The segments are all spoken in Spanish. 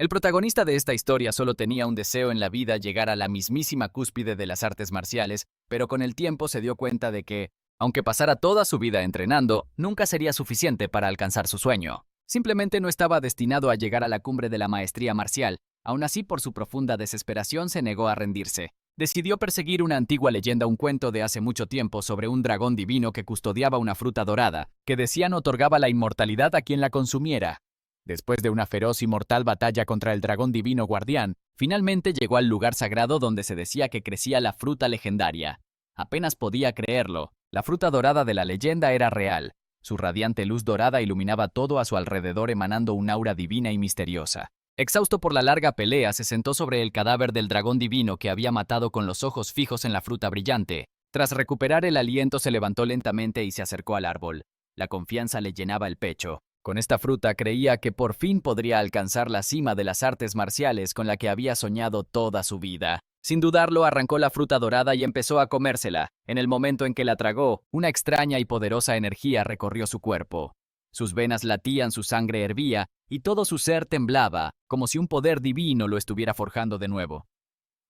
El protagonista de esta historia solo tenía un deseo en la vida: llegar a la mismísima cúspide de las artes marciales, pero con el tiempo se dio cuenta de que, aunque pasara toda su vida entrenando, nunca sería suficiente para alcanzar su sueño. Simplemente no estaba destinado a llegar a la cumbre de la maestría marcial. Aún así, por su profunda desesperación, se negó a rendirse. Decidió perseguir una antigua leyenda, un cuento de hace mucho tiempo sobre un dragón divino que custodiaba una fruta dorada, que decían otorgaba la inmortalidad a quien la consumiera. Después de una feroz y mortal batalla contra el dragón divino guardián, finalmente llegó al lugar sagrado donde se decía que crecía la fruta legendaria. Apenas podía creerlo. La fruta dorada de la leyenda era real. Su radiante luz dorada iluminaba todo a su alrededor, emanando un aura divina y misteriosa. Exhausto por la larga pelea, se sentó sobre el cadáver del dragón divino que había matado, con los ojos fijos en la fruta brillante. Tras recuperar el aliento, se levantó lentamente y se acercó al árbol. La confianza le llenaba el pecho. Con esta fruta creía que por fin podría alcanzar la cima de las artes marciales con la que había soñado toda su vida. Sin dudarlo, arrancó la fruta dorada y empezó a comérsela. En el momento en que la tragó, una extraña y poderosa energía recorrió su cuerpo. Sus venas latían, su sangre hervía, y todo su ser temblaba, como si un poder divino lo estuviera forjando de nuevo.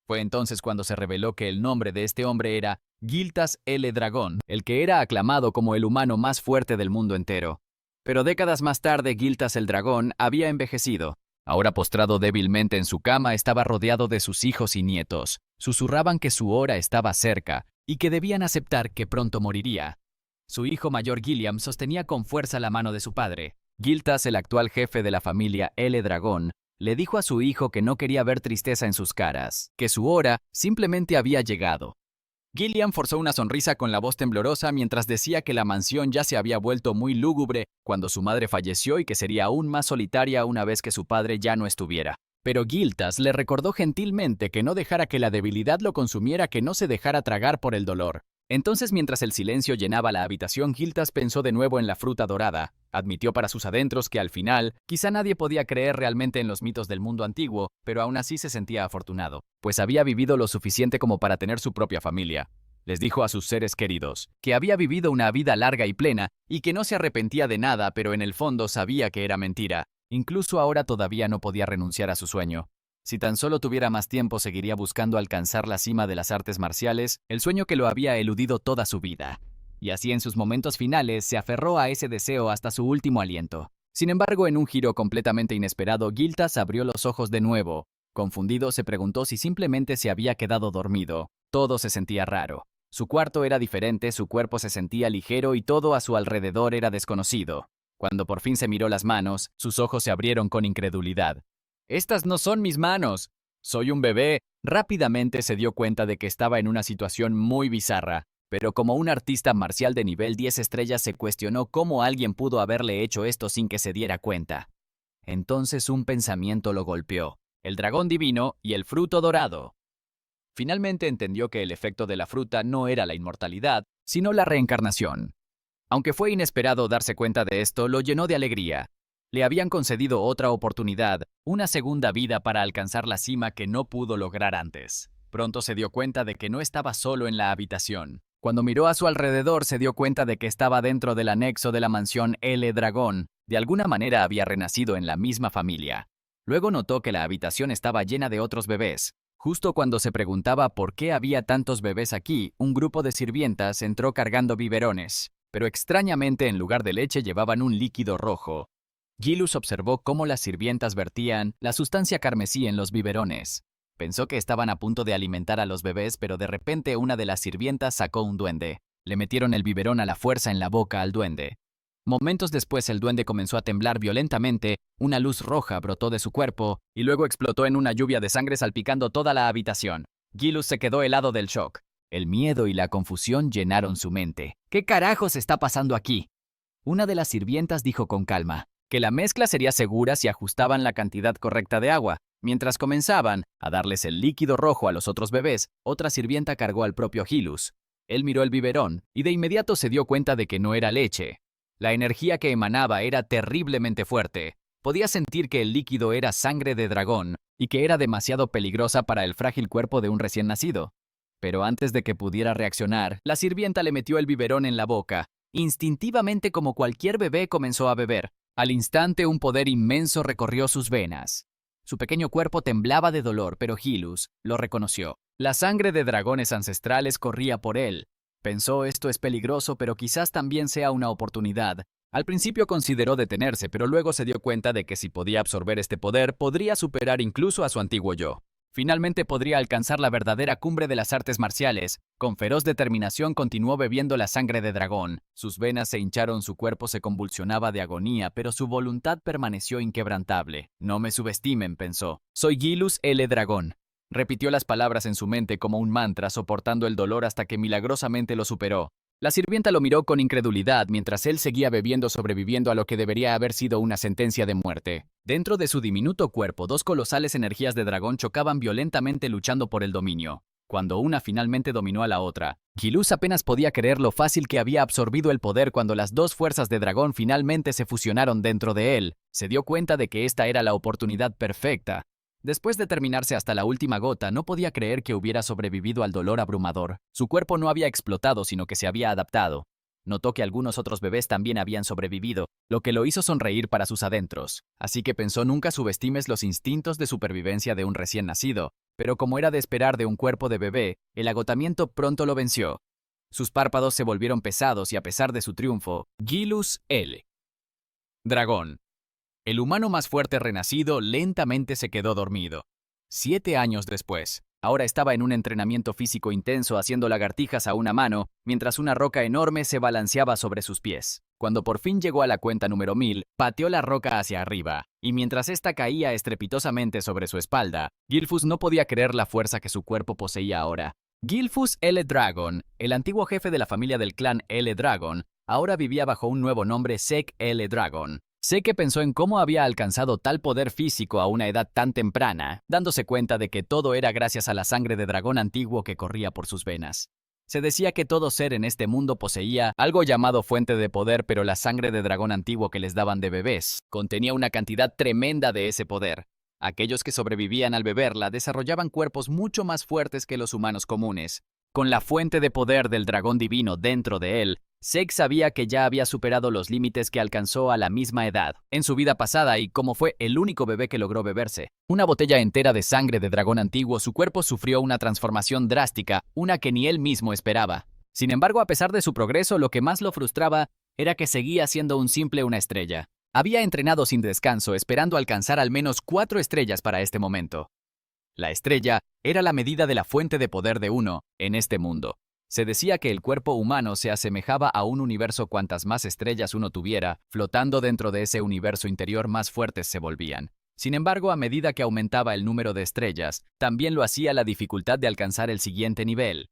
Fue entonces cuando se reveló que el nombre de este hombre era Giltas el Dragón, el que era aclamado como el humano más fuerte del mundo entero. Pero décadas más tarde, Giltas el Dragón había envejecido. Ahora, postrado débilmente en su cama, estaba rodeado de sus hijos y nietos. Susurraban que su hora estaba cerca y que debían aceptar que pronto moriría. Su hijo mayor, Gilliam, sostenía con fuerza la mano de su padre. Giltas, el actual jefe de la familia el Dragón, le dijo a su hijo que no quería ver tristeza en sus caras, que su hora simplemente había llegado. Gilliam forzó una sonrisa con la voz temblorosa mientras decía que la mansión ya se había vuelto muy lúgubre cuando su madre falleció y que sería aún más solitaria una vez que su padre ya no estuviera. Pero Giltas le recordó gentilmente que no dejara que la debilidad lo consumiera, que no se dejara tragar por el dolor. Entonces, mientras el silencio llenaba la habitación, Giltas pensó de nuevo en la fruta dorada. Admitió para sus adentros que al final, quizá nadie podía creer realmente en los mitos del mundo antiguo, pero aún así se sentía afortunado, pues había vivido lo suficiente como para tener su propia familia. Les dijo a sus seres queridos que había vivido una vida larga y plena y que no se arrepentía de nada, pero en el fondo sabía que era mentira. Incluso ahora todavía no podía renunciar a su sueño. Si tan solo tuviera más tiempo, seguiría buscando alcanzar la cima de las artes marciales, el sueño que lo había eludido toda su vida. Y así, en sus momentos finales, se aferró a ese deseo hasta su último aliento. Sin embargo, en un giro completamente inesperado, Giltas abrió los ojos de nuevo. Confundido, se preguntó si simplemente se había quedado dormido. Todo se sentía raro. Su cuarto era diferente, su cuerpo se sentía ligero y todo a su alrededor era desconocido. Cuando por fin se miró las manos, sus ojos se abrieron con incredulidad. «¡Estas no son mis manos! ¡Soy un bebé!». Rápidamente se dio cuenta de que estaba en una situación muy bizarra, pero como un artista marcial de nivel 10 estrellas se cuestionó cómo alguien pudo haberle hecho esto sin que se diera cuenta. Entonces un pensamiento lo golpeó: el dragón divino y el fruto dorado. Finalmente entendió que el efecto de la fruta no era la inmortalidad, sino la reencarnación. Aunque fue inesperado darse cuenta de esto, lo llenó de alegría. Le habían concedido otra oportunidad, una segunda vida para alcanzar la cima que no pudo lograr antes. Pronto se dio cuenta de que no estaba solo en la habitación. Cuando miró a su alrededor, se dio cuenta de que estaba dentro del anexo de la mansión el Dragón. De alguna manera había renacido en la misma familia. Luego notó que la habitación estaba llena de otros bebés. Justo cuando se preguntaba por qué había tantos bebés aquí, un grupo de sirvientas entró cargando biberones. Pero extrañamente, en lugar de leche, llevaban un líquido rojo. Gilus observó cómo las sirvientas vertían la sustancia carmesí en los biberones. Pensó que estaban a punto de alimentar a los bebés, pero de repente una de las sirvientas sacó un duende. Le metieron el biberón a la fuerza en la boca al duende. Momentos después, el duende comenzó a temblar violentamente, una luz roja brotó de su cuerpo y luego explotó en una lluvia de sangre salpicando toda la habitación. Gilus se quedó helado del shock. El miedo y la confusión llenaron su mente. «¿Qué carajos está pasando aquí?». Una de las sirvientas dijo con calma que la mezcla sería segura si ajustaban la cantidad correcta de agua. Mientras comenzaban a darles el líquido rojo a los otros bebés, otra sirvienta cargó al propio Gilus. Él miró el biberón y de inmediato se dio cuenta de que no era leche. La energía que emanaba era terriblemente fuerte. Podía sentir que el líquido era sangre de dragón y que era demasiado peligrosa para el frágil cuerpo de un recién nacido. Pero antes de que pudiera reaccionar, la sirvienta le metió el biberón en la boca. Instintivamente, como cualquier bebé, comenzó a beber. Al instante, un poder inmenso recorrió sus venas. Su pequeño cuerpo temblaba de dolor, pero Gilus lo reconoció. La sangre de dragones ancestrales corría por él. Pensó, esto es peligroso, pero quizás también sea una oportunidad. Al principio consideró detenerse, pero luego se dio cuenta de que si podía absorber este poder, podría superar incluso a su antiguo yo. Finalmente podría alcanzar la verdadera cumbre de las artes marciales. Con feroz determinación continuó bebiendo la sangre de dragón. Sus venas se hincharon, su cuerpo se convulsionaba de agonía, pero su voluntad permaneció inquebrantable. No me subestimen, pensó. Soy Gilus L. Dragón. Repitió las palabras en su mente como un mantra, soportando el dolor hasta que milagrosamente lo superó. La sirvienta lo miró con incredulidad mientras él seguía bebiendo, sobreviviendo a lo que debería haber sido una sentencia de muerte. Dentro de su diminuto cuerpo, dos colosales energías de dragón chocaban violentamente luchando por el dominio. Cuando una finalmente dominó a la otra, Gilus apenas podía creer lo fácil que había absorbido el poder cuando las dos fuerzas de dragón finalmente se fusionaron dentro de él. Se dio cuenta de que esta era la oportunidad perfecta. Después de terminarse hasta la última gota, no podía creer que hubiera sobrevivido al dolor abrumador. Su cuerpo no había explotado, sino que se había adaptado. Notó que algunos otros bebés también habían sobrevivido, lo que lo hizo sonreír para sus adentros. Así que pensó, nunca subestimes los instintos de supervivencia de un recién nacido. Pero como era de esperar de un cuerpo de bebé, el agotamiento pronto lo venció. Sus párpados se volvieron pesados y a pesar de su triunfo, Gilus L. Dragón. El humano más fuerte renacido lentamente se quedó dormido. 7 años después, ahora estaba en un entrenamiento físico intenso haciendo lagartijas a una mano, mientras una roca enorme se balanceaba sobre sus pies. Cuando por fin llegó a la cuenta número 1000, pateó la roca hacia arriba, y mientras ésta caía estrepitosamente sobre su espalda, Gilfus no podía creer la fuerza que su cuerpo poseía ahora. Gilfus L. Dragon, el antiguo jefe de la familia del clan L. Dragon, ahora vivía bajo un nuevo nombre, Zeke L. Dragon. Zeke pensó en cómo había alcanzado tal poder físico a una edad tan temprana, dándose cuenta de que todo era gracias a la sangre de dragón antiguo que corría por sus venas. Se decía que todo ser en este mundo poseía algo llamado fuente de poder, pero la sangre de dragón antiguo que les daban de bebés contenía una cantidad tremenda de ese poder. Aquellos que sobrevivían al beberla desarrollaban cuerpos mucho más fuertes que los humanos comunes. Con la fuente de poder del dragón divino dentro de él, Zeke sabía que ya había superado los límites que alcanzó a la misma edad, en su vida pasada, y como fue el único bebé que logró beberse una botella entera de sangre de dragón antiguo, su cuerpo sufrió una transformación drástica, una que ni él mismo esperaba. Sin embargo, a pesar de su progreso, lo que más lo frustraba era que seguía siendo una estrella. Había entrenado sin descanso, esperando alcanzar al menos 4 estrellas para este momento. La estrella era la medida de la fuente de poder de uno en este mundo. Se decía que el cuerpo humano se asemejaba a un universo. Cuantas más estrellas uno tuviera, flotando dentro de ese universo interior, más fuertes se volvían. Sin embargo, a medida que aumentaba el número de estrellas, también lo hacía la dificultad de alcanzar el siguiente nivel.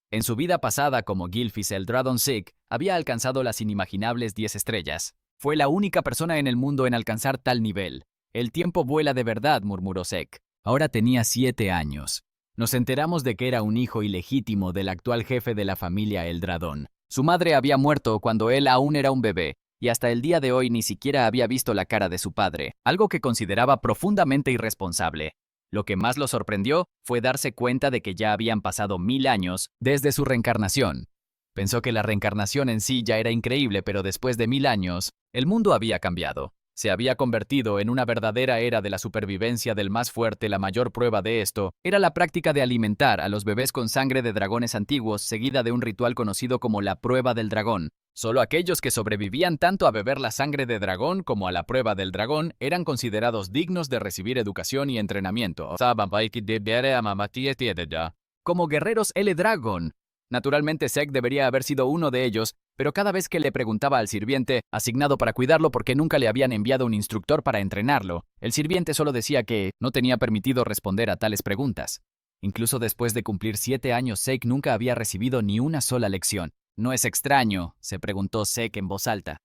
En su vida pasada como Gilfus el Dragon Zeke, había alcanzado las inimaginables 10 estrellas. Fue la única persona en el mundo en alcanzar tal nivel. El tiempo vuela de verdad, murmuró Zeke. Ahora tenía 7 años. Nos enteramos de que era un hijo ilegítimo del actual jefe de la familia El Dragón. Su madre había muerto cuando él aún era un bebé, y hasta el día de hoy ni siquiera había visto la cara de su padre, algo que consideraba profundamente irresponsable. Lo que más lo sorprendió fue darse cuenta de que ya habían pasado 1000 años desde su reencarnación. Pensó que la reencarnación en sí ya era increíble, pero después de 1000 años, el mundo había cambiado. Se había convertido en una verdadera era de la supervivencia del más fuerte. La mayor prueba de esto era la práctica de alimentar a los bebés con sangre de dragones antiguos, seguida de un ritual conocido como la prueba del dragón. Solo aquellos que sobrevivían tanto a beber la sangre de dragón como a la prueba del dragón eran considerados dignos de recibir educación y entrenamiento. Como guerreros L. Dragon. Naturalmente, Zeke debería haber sido uno de ellos, pero cada vez que le preguntaba al sirviente asignado para cuidarlo por qué nunca le habían enviado un instructor para entrenarlo, el sirviente solo decía que no tenía permitido responder a tales preguntas. Incluso después de cumplir 7 años, Zeke nunca había recibido ni una sola lección. ¿No es extraño?, se preguntó Zeke en voz alta.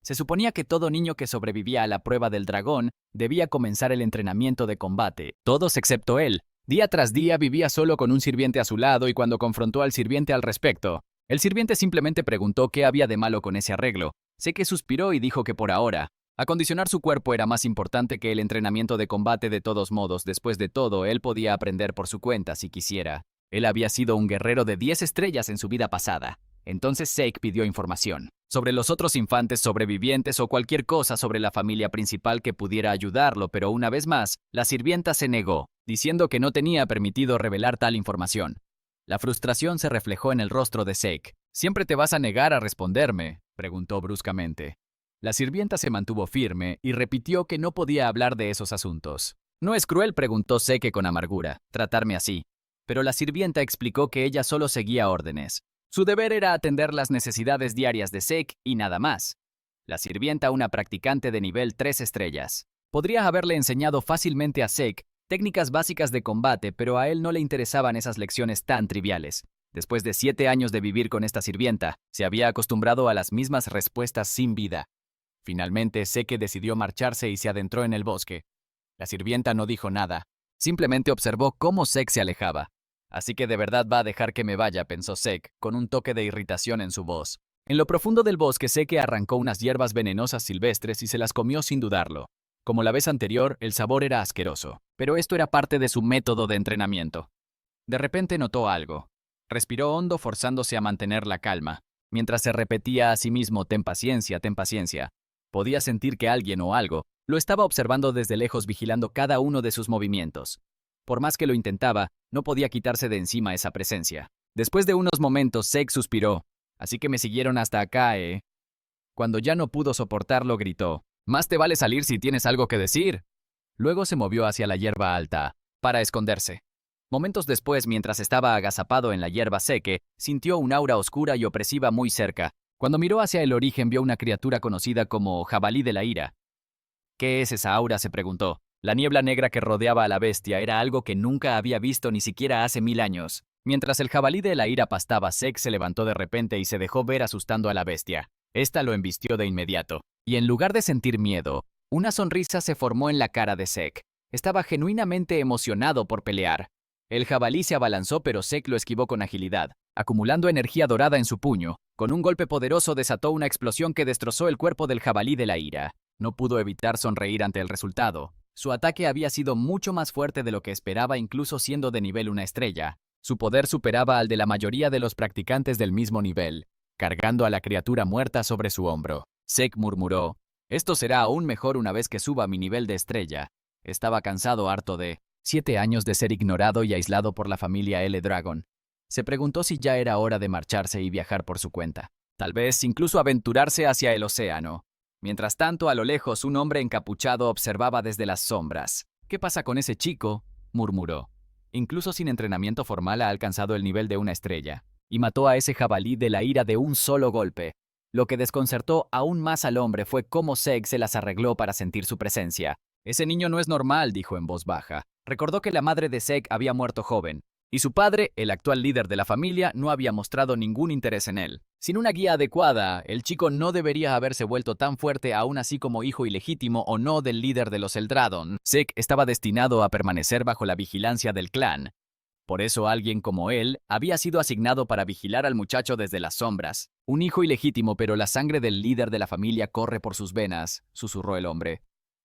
Se suponía que todo niño que sobrevivía a la prueba del dragón debía comenzar el entrenamiento de combate, todos excepto él. Día tras día vivía solo con un sirviente a su lado, y cuando confrontó al sirviente al respecto, el sirviente simplemente preguntó qué había de malo con ese arreglo. Zeke suspiró y dijo que por ahora, acondicionar su cuerpo era más importante que el entrenamiento de combate. De todos modos, después de todo, él podía aprender por su cuenta si quisiera. Él había sido un guerrero de 10 estrellas en su vida pasada. Entonces Zeke pidió información. sobre los otros infantes sobrevivientes o cualquier cosa sobre la familia principal que pudiera ayudarlo, pero una vez más, la sirvienta se negó, diciendo que no tenía permitido revelar tal información. La frustración se reflejó en el rostro de Zeke. «¿Siempre te vas a negar a responderme?», preguntó bruscamente. La sirvienta se mantuvo firme y repitió que no podía hablar de esos asuntos. «¿No es cruel?», preguntó Zeke con amargura, «tratarme así». Pero la sirvienta explicó que ella solo seguía órdenes. Su deber era atender las necesidades diarias de Zeke y nada más. La sirvienta, una practicante de nivel 3 estrellas. Podría haberle enseñado fácilmente a Zeke técnicas básicas de combate, pero a él no le interesaban esas lecciones tan triviales. Después de 7 años de vivir con esta sirvienta, se había acostumbrado a las mismas respuestas sin vida. Finalmente, Zeke decidió marcharse y se adentró en el bosque. La sirvienta no dijo nada. Simplemente observó cómo Zeke se alejaba. «Así que de verdad va a dejar que me vaya», pensó Zeke, con un toque de irritación en su voz. En lo profundo del bosque, Zeke arrancó unas hierbas venenosas silvestres y se las comió sin dudarlo. Como la vez anterior, el sabor era asqueroso, pero esto era parte de su método de entrenamiento. De repente notó algo. Respiró hondo, forzándose a mantener la calma, mientras se repetía a sí mismo: «Ten paciencia, ten paciencia». Podía sentir que alguien o algo lo estaba observando desde lejos, vigilando cada uno de sus movimientos. Por más que lo intentaba, no podía quitarse de encima esa presencia. Después de unos momentos, Zeke suspiró. «Así que me siguieron hasta acá, ¿eh?». Cuando ya no pudo soportarlo, gritó: «Más te vale salir si tienes algo que decir». Luego se movió hacia la hierba alta, para esconderse. Momentos después, mientras estaba agazapado en la hierba, Zeke sintió un aura oscura y opresiva muy cerca. Cuando miró hacia el origen, vio una criatura conocida como Jabalí de la Ira. «¿Qué es esa aura?», se preguntó. La niebla negra que rodeaba a la bestia era algo que nunca había visto ni siquiera hace 1000 años. Mientras el Jabalí de la Ira pastaba, Zeke se levantó de repente y se dejó ver asustando a la bestia. Esta lo embistió de inmediato. Y en lugar de sentir miedo, una sonrisa se formó en la cara de Zeke. Estaba genuinamente emocionado por pelear. El jabalí se abalanzó, pero Zeke lo esquivó con agilidad, acumulando energía dorada en su puño. Con un golpe poderoso desató una explosión que destrozó el cuerpo del Jabalí de la Ira. No pudo evitar sonreír ante el resultado. Su ataque había sido mucho más fuerte de lo que esperaba, incluso siendo de nivel 1 estrella. Su poder superaba al de la mayoría de los practicantes del mismo nivel, cargando a la criatura muerta sobre su hombro. Zeke murmuró: «Esto será aún mejor una vez que suba mi nivel de estrella». Estaba cansado, harto de 7 años de ser ignorado y aislado por la familia L. Dragon. Se preguntó si ya era hora de marcharse y viajar por su cuenta. Tal vez incluso aventurarse hacia el océano. Mientras tanto, a lo lejos, un hombre encapuchado observaba desde las sombras. «¿Qué pasa con ese chico?», murmuró. Incluso sin entrenamiento formal ha alcanzado el nivel de 1 estrella, y mató a ese jabalí de la ira de un solo golpe. Lo que desconcertó aún más al hombre fue cómo Zeke se las arregló para sentir su presencia. «Ese niño no es normal», dijo en voz baja. Recordó que la madre de Zeke había muerto joven, y su padre, el actual líder de la familia, no había mostrado ningún interés en él. Sin una guía adecuada, el chico no debería haberse vuelto tan fuerte, aún así como hijo ilegítimo o no del líder de los Eldragon. Zeke estaba destinado a permanecer bajo la vigilancia del clan. Por eso alguien como él había sido asignado para vigilar al muchacho desde las sombras. «Un hijo ilegítimo, pero la sangre del líder de la familia corre por sus venas», susurró el hombre.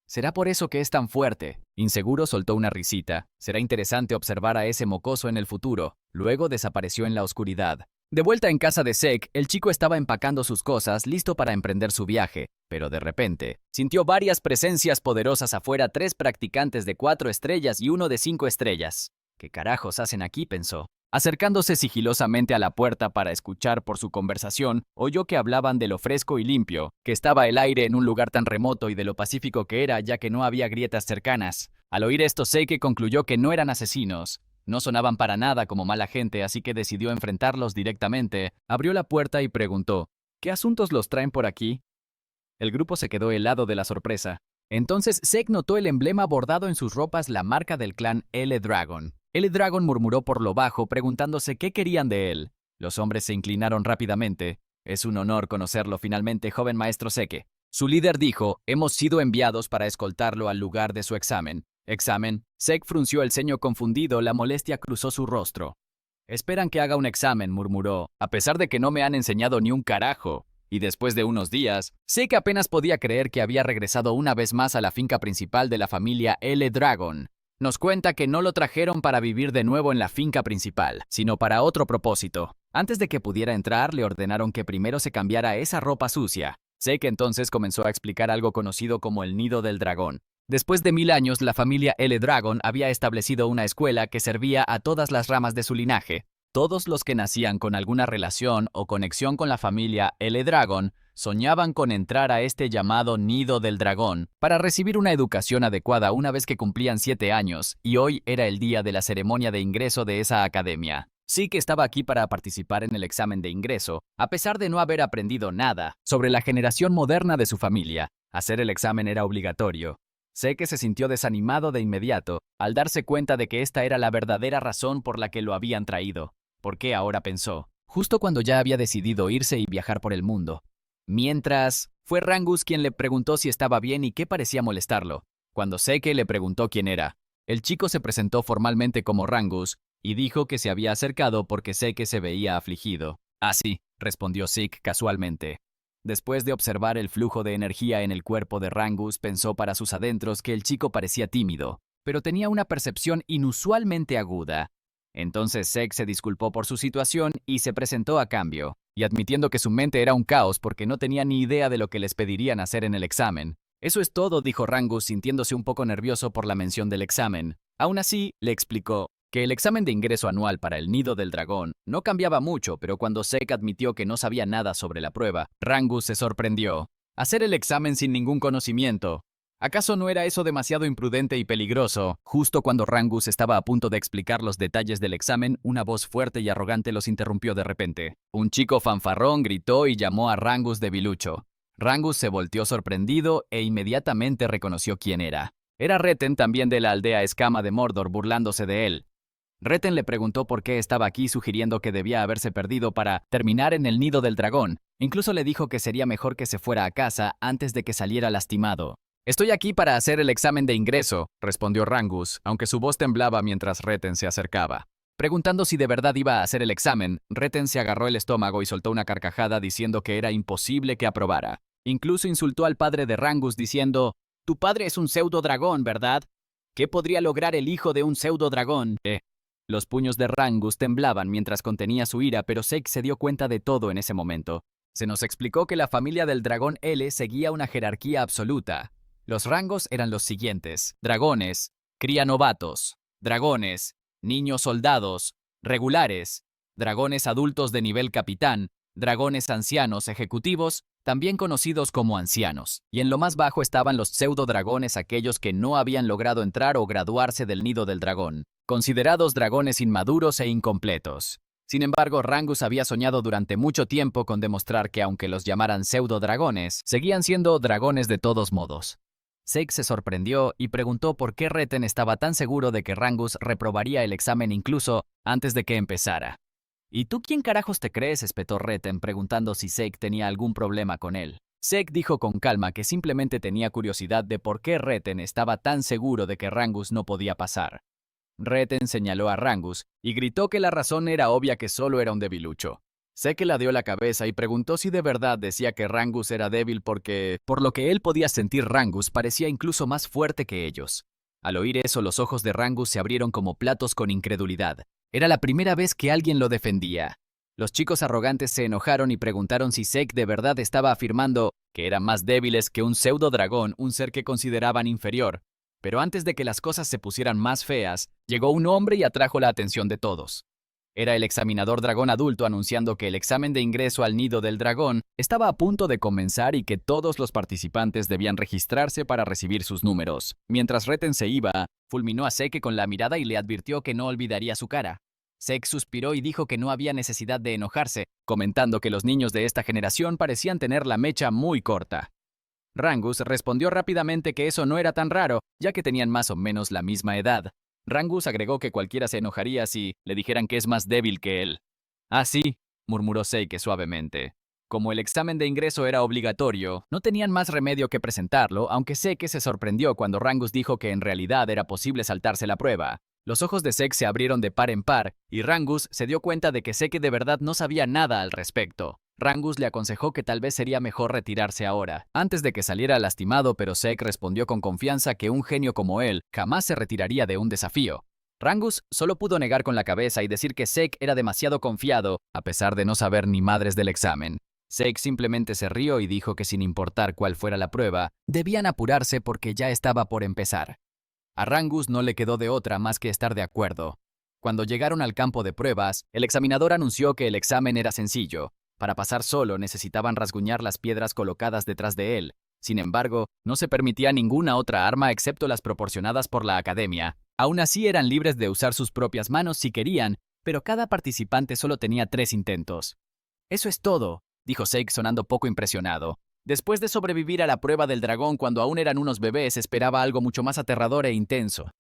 «¿Será por eso que es tan fuerte?». Inseguro soltó una risita. «Será interesante observar a ese mocoso en el futuro». Luego desapareció en la oscuridad. De vuelta en casa de Zeke, el chico estaba empacando sus cosas, listo para emprender su viaje. Pero de repente, sintió varias presencias poderosas afuera: 3 practicantes de 4 estrellas y uno de 5 estrellas. «¿Qué carajos hacen aquí?», pensó. Acercándose sigilosamente a la puerta para escuchar por su conversación, oyó que hablaban de lo fresco y limpio que estaba el aire en un lugar tan remoto y de lo pacífico que era, ya que no había grietas cercanas. Al oír esto, Zeke concluyó que no eran asesinos. No sonaban para nada como mala gente, así que decidió enfrentarlos directamente. Abrió la puerta y preguntó: «¿Qué asuntos los traen por aquí?». El grupo se quedó helado de la sorpresa. Entonces Zeke notó el emblema bordado en sus ropas, la marca del clan L. Dragon. L. Dragon murmuró por lo bajo, preguntándose qué querían de él. Los hombres se inclinaron rápidamente. «Es un honor conocerlo finalmente, joven maestro Zeke». Su líder dijo: «Hemos sido enviados para escoltarlo al lugar de su examen». «¿Examen?». Zeke frunció el ceño confundido, la molestia cruzó su rostro. «Esperan que haga un examen», murmuró, «a pesar de que no me han enseñado ni un carajo». Y después de unos días, Zeke apenas podía creer que había regresado una vez más a la finca principal de la familia L. Dragon. Nos cuenta que no lo trajeron para vivir de nuevo en la finca principal, sino para otro propósito. Antes de que pudiera entrar, le ordenaron que primero se cambiara esa ropa sucia. Sek entonces comenzó a explicar algo conocido como el nido del dragón. Después de 1000 años, la familia L. Dragon había establecido una escuela que servía a todas las ramas de su linaje. Todos los que nacían con alguna relación o conexión con la familia L. Dragon soñaban con entrar a este llamado nido del dragón para recibir una educación adecuada una vez que cumplían 7 años, y hoy era el día de la ceremonia de ingreso de esa academia. Sí que estaba aquí para participar en el examen de ingreso, a pesar de no haber aprendido nada sobre la generación moderna de su familia. Hacer el examen era obligatorio. Sé que se sintió desanimado de inmediato al darse cuenta de que esta era la verdadera razón por la que lo habían traído. ¿Por qué ahora pensó? Justo cuando ya había decidido irse y viajar por el mundo. Mientras, fue Rangus quien le preguntó si estaba bien y qué parecía molestarlo. Cuando Seke le preguntó quién era, el chico se presentó formalmente como Rangus y dijo que se había acercado porque Seke se veía afligido. Ah, sí, respondió Sik casualmente. Después de observar el flujo de energía en el cuerpo de Rangus, pensó para sus adentros que el chico parecía tímido, pero tenía una percepción inusualmente aguda. Entonces Sek se disculpó por su situación y se presentó a cambio, y admitiendo que su mente era un caos porque no tenía ni idea de lo que les pedirían hacer en el examen. Eso es todo, dijo Rangus, sintiéndose un poco nervioso por la mención del examen. Aún así, le explicó que el examen de ingreso anual para el nido del dragón no cambiaba mucho, pero cuando Sek admitió que no sabía nada sobre la prueba, Rangus se sorprendió. Hacer el examen sin ningún conocimiento. ¿Acaso no era eso demasiado imprudente y peligroso? Justo cuando Rangus estaba a punto de explicar los detalles del examen, una voz fuerte y arrogante los interrumpió de repente. Un chico fanfarrón gritó y llamó a Rangus debilucho. Rangus se volteó sorprendido e inmediatamente reconoció quién era. Era Reten, también de la aldea Escama de Mordor, burlándose de él. Reten le preguntó por qué estaba aquí, sugiriendo que debía haberse perdido para terminar en el nido del dragón. Incluso le dijo que sería mejor que se fuera a casa antes de que saliera lastimado. «Estoy aquí para hacer el examen de ingreso», respondió Rangus, aunque su voz temblaba mientras Reten se acercaba. Preguntando si de verdad iba a hacer el examen, Reten se agarró el estómago y soltó una carcajada diciendo que era imposible que aprobara. Incluso insultó al padre de Rangus diciendo: «Tu padre es un pseudo-dragón, ¿verdad? ¿Qué podría lograr el hijo de un pseudo-dragón?» Los puños de Rangus temblaban mientras contenía su ira, pero Sek se dio cuenta de todo en ese momento. Se nos explicó que la familia del dragón L seguía una jerarquía absoluta. Los rangos eran los siguientes: dragones, cría novatos, dragones, niños soldados, regulares, dragones adultos de nivel capitán, dragones ancianos ejecutivos, también conocidos como ancianos. Y en lo más bajo estaban los pseudo-dragones, aquellos que no habían logrado entrar o graduarse del nido del dragón, considerados dragones inmaduros e incompletos. Sin embargo, Rangus había soñado durante mucho tiempo con demostrar que aunque los llamaran pseudo-dragones, seguían siendo dragones de todos modos. Sek se sorprendió y preguntó por qué Reten estaba tan seguro de que Rangus reprobaría el examen incluso antes de que empezara. «¿Y tú quién carajos te crees?», espetó Reten, preguntando si Sek tenía algún problema con él. Sek dijo con calma que simplemente tenía curiosidad de por qué Reten estaba tan seguro de que Rangus no podía pasar. Reten señaló a Rangus y gritó que la razón era obvia, que solo era un debilucho. Sek le dio la cabeza y preguntó si de verdad decía que Rangus era débil porque, por lo que él podía sentir, Rangus parecía incluso más fuerte que ellos. Al oír eso, los ojos de Rangus se abrieron como platos con incredulidad. Era la primera vez que alguien lo defendía. Los chicos arrogantes se enojaron y preguntaron si Sek de verdad estaba afirmando que eran más débiles que un pseudo-dragón, un ser que consideraban inferior. Pero antes de que las cosas se pusieran más feas, llegó un hombre y atrajo la atención de todos. Era el examinador dragón adulto, anunciando que el examen de ingreso al nido del dragón estaba a punto de comenzar y que todos los participantes debían registrarse para recibir sus números. Mientras Reten se iba, fulminó a Sek con la mirada y le advirtió que no olvidaría su cara. Sek suspiró y dijo que no había necesidad de enojarse, comentando que los niños de esta generación parecían tener la mecha muy corta. Rangus respondió rápidamente que eso no era tan raro, ya que tenían más o menos la misma edad. Rangus agregó que cualquiera se enojaría si le dijeran que es más débil que él. «Ah, sí», murmuró Seike suavemente. Como el examen de ingreso era obligatorio, no tenían más remedio que presentarlo, aunque Seike se sorprendió cuando Rangus dijo que en realidad era posible saltarse la prueba. Los ojos de Sek se abrieron de par en par, y Rangus se dio cuenta de que Seke de verdad no sabía nada al respecto. Rangus le aconsejó que tal vez sería mejor retirarse ahora, antes de que saliera lastimado, pero Sek respondió con confianza que un genio como él jamás se retiraría de un desafío. Rangus solo pudo negar con la cabeza y decir que Zeke era demasiado confiado, a pesar de no saber ni madres del examen. Zeke simplemente se rió y dijo que sin importar cuál fuera la prueba, debían apurarse porque ya estaba por empezar. A Rangus no le quedó de otra más que estar de acuerdo. Cuando llegaron al campo de pruebas, el examinador anunció que el examen era sencillo. Para pasar solo necesitaban rasguñar las piedras colocadas detrás de él. Sin embargo, no se permitía ninguna otra arma excepto las proporcionadas por la academia. Aún así eran libres de usar sus propias manos si querían, pero cada participante solo tenía 3 intentos. «Eso es todo», dijo Zeke sonando poco impresionado. Después de sobrevivir a la prueba del dragón cuando aún eran unos bebés, esperaba algo mucho más aterrador e intenso.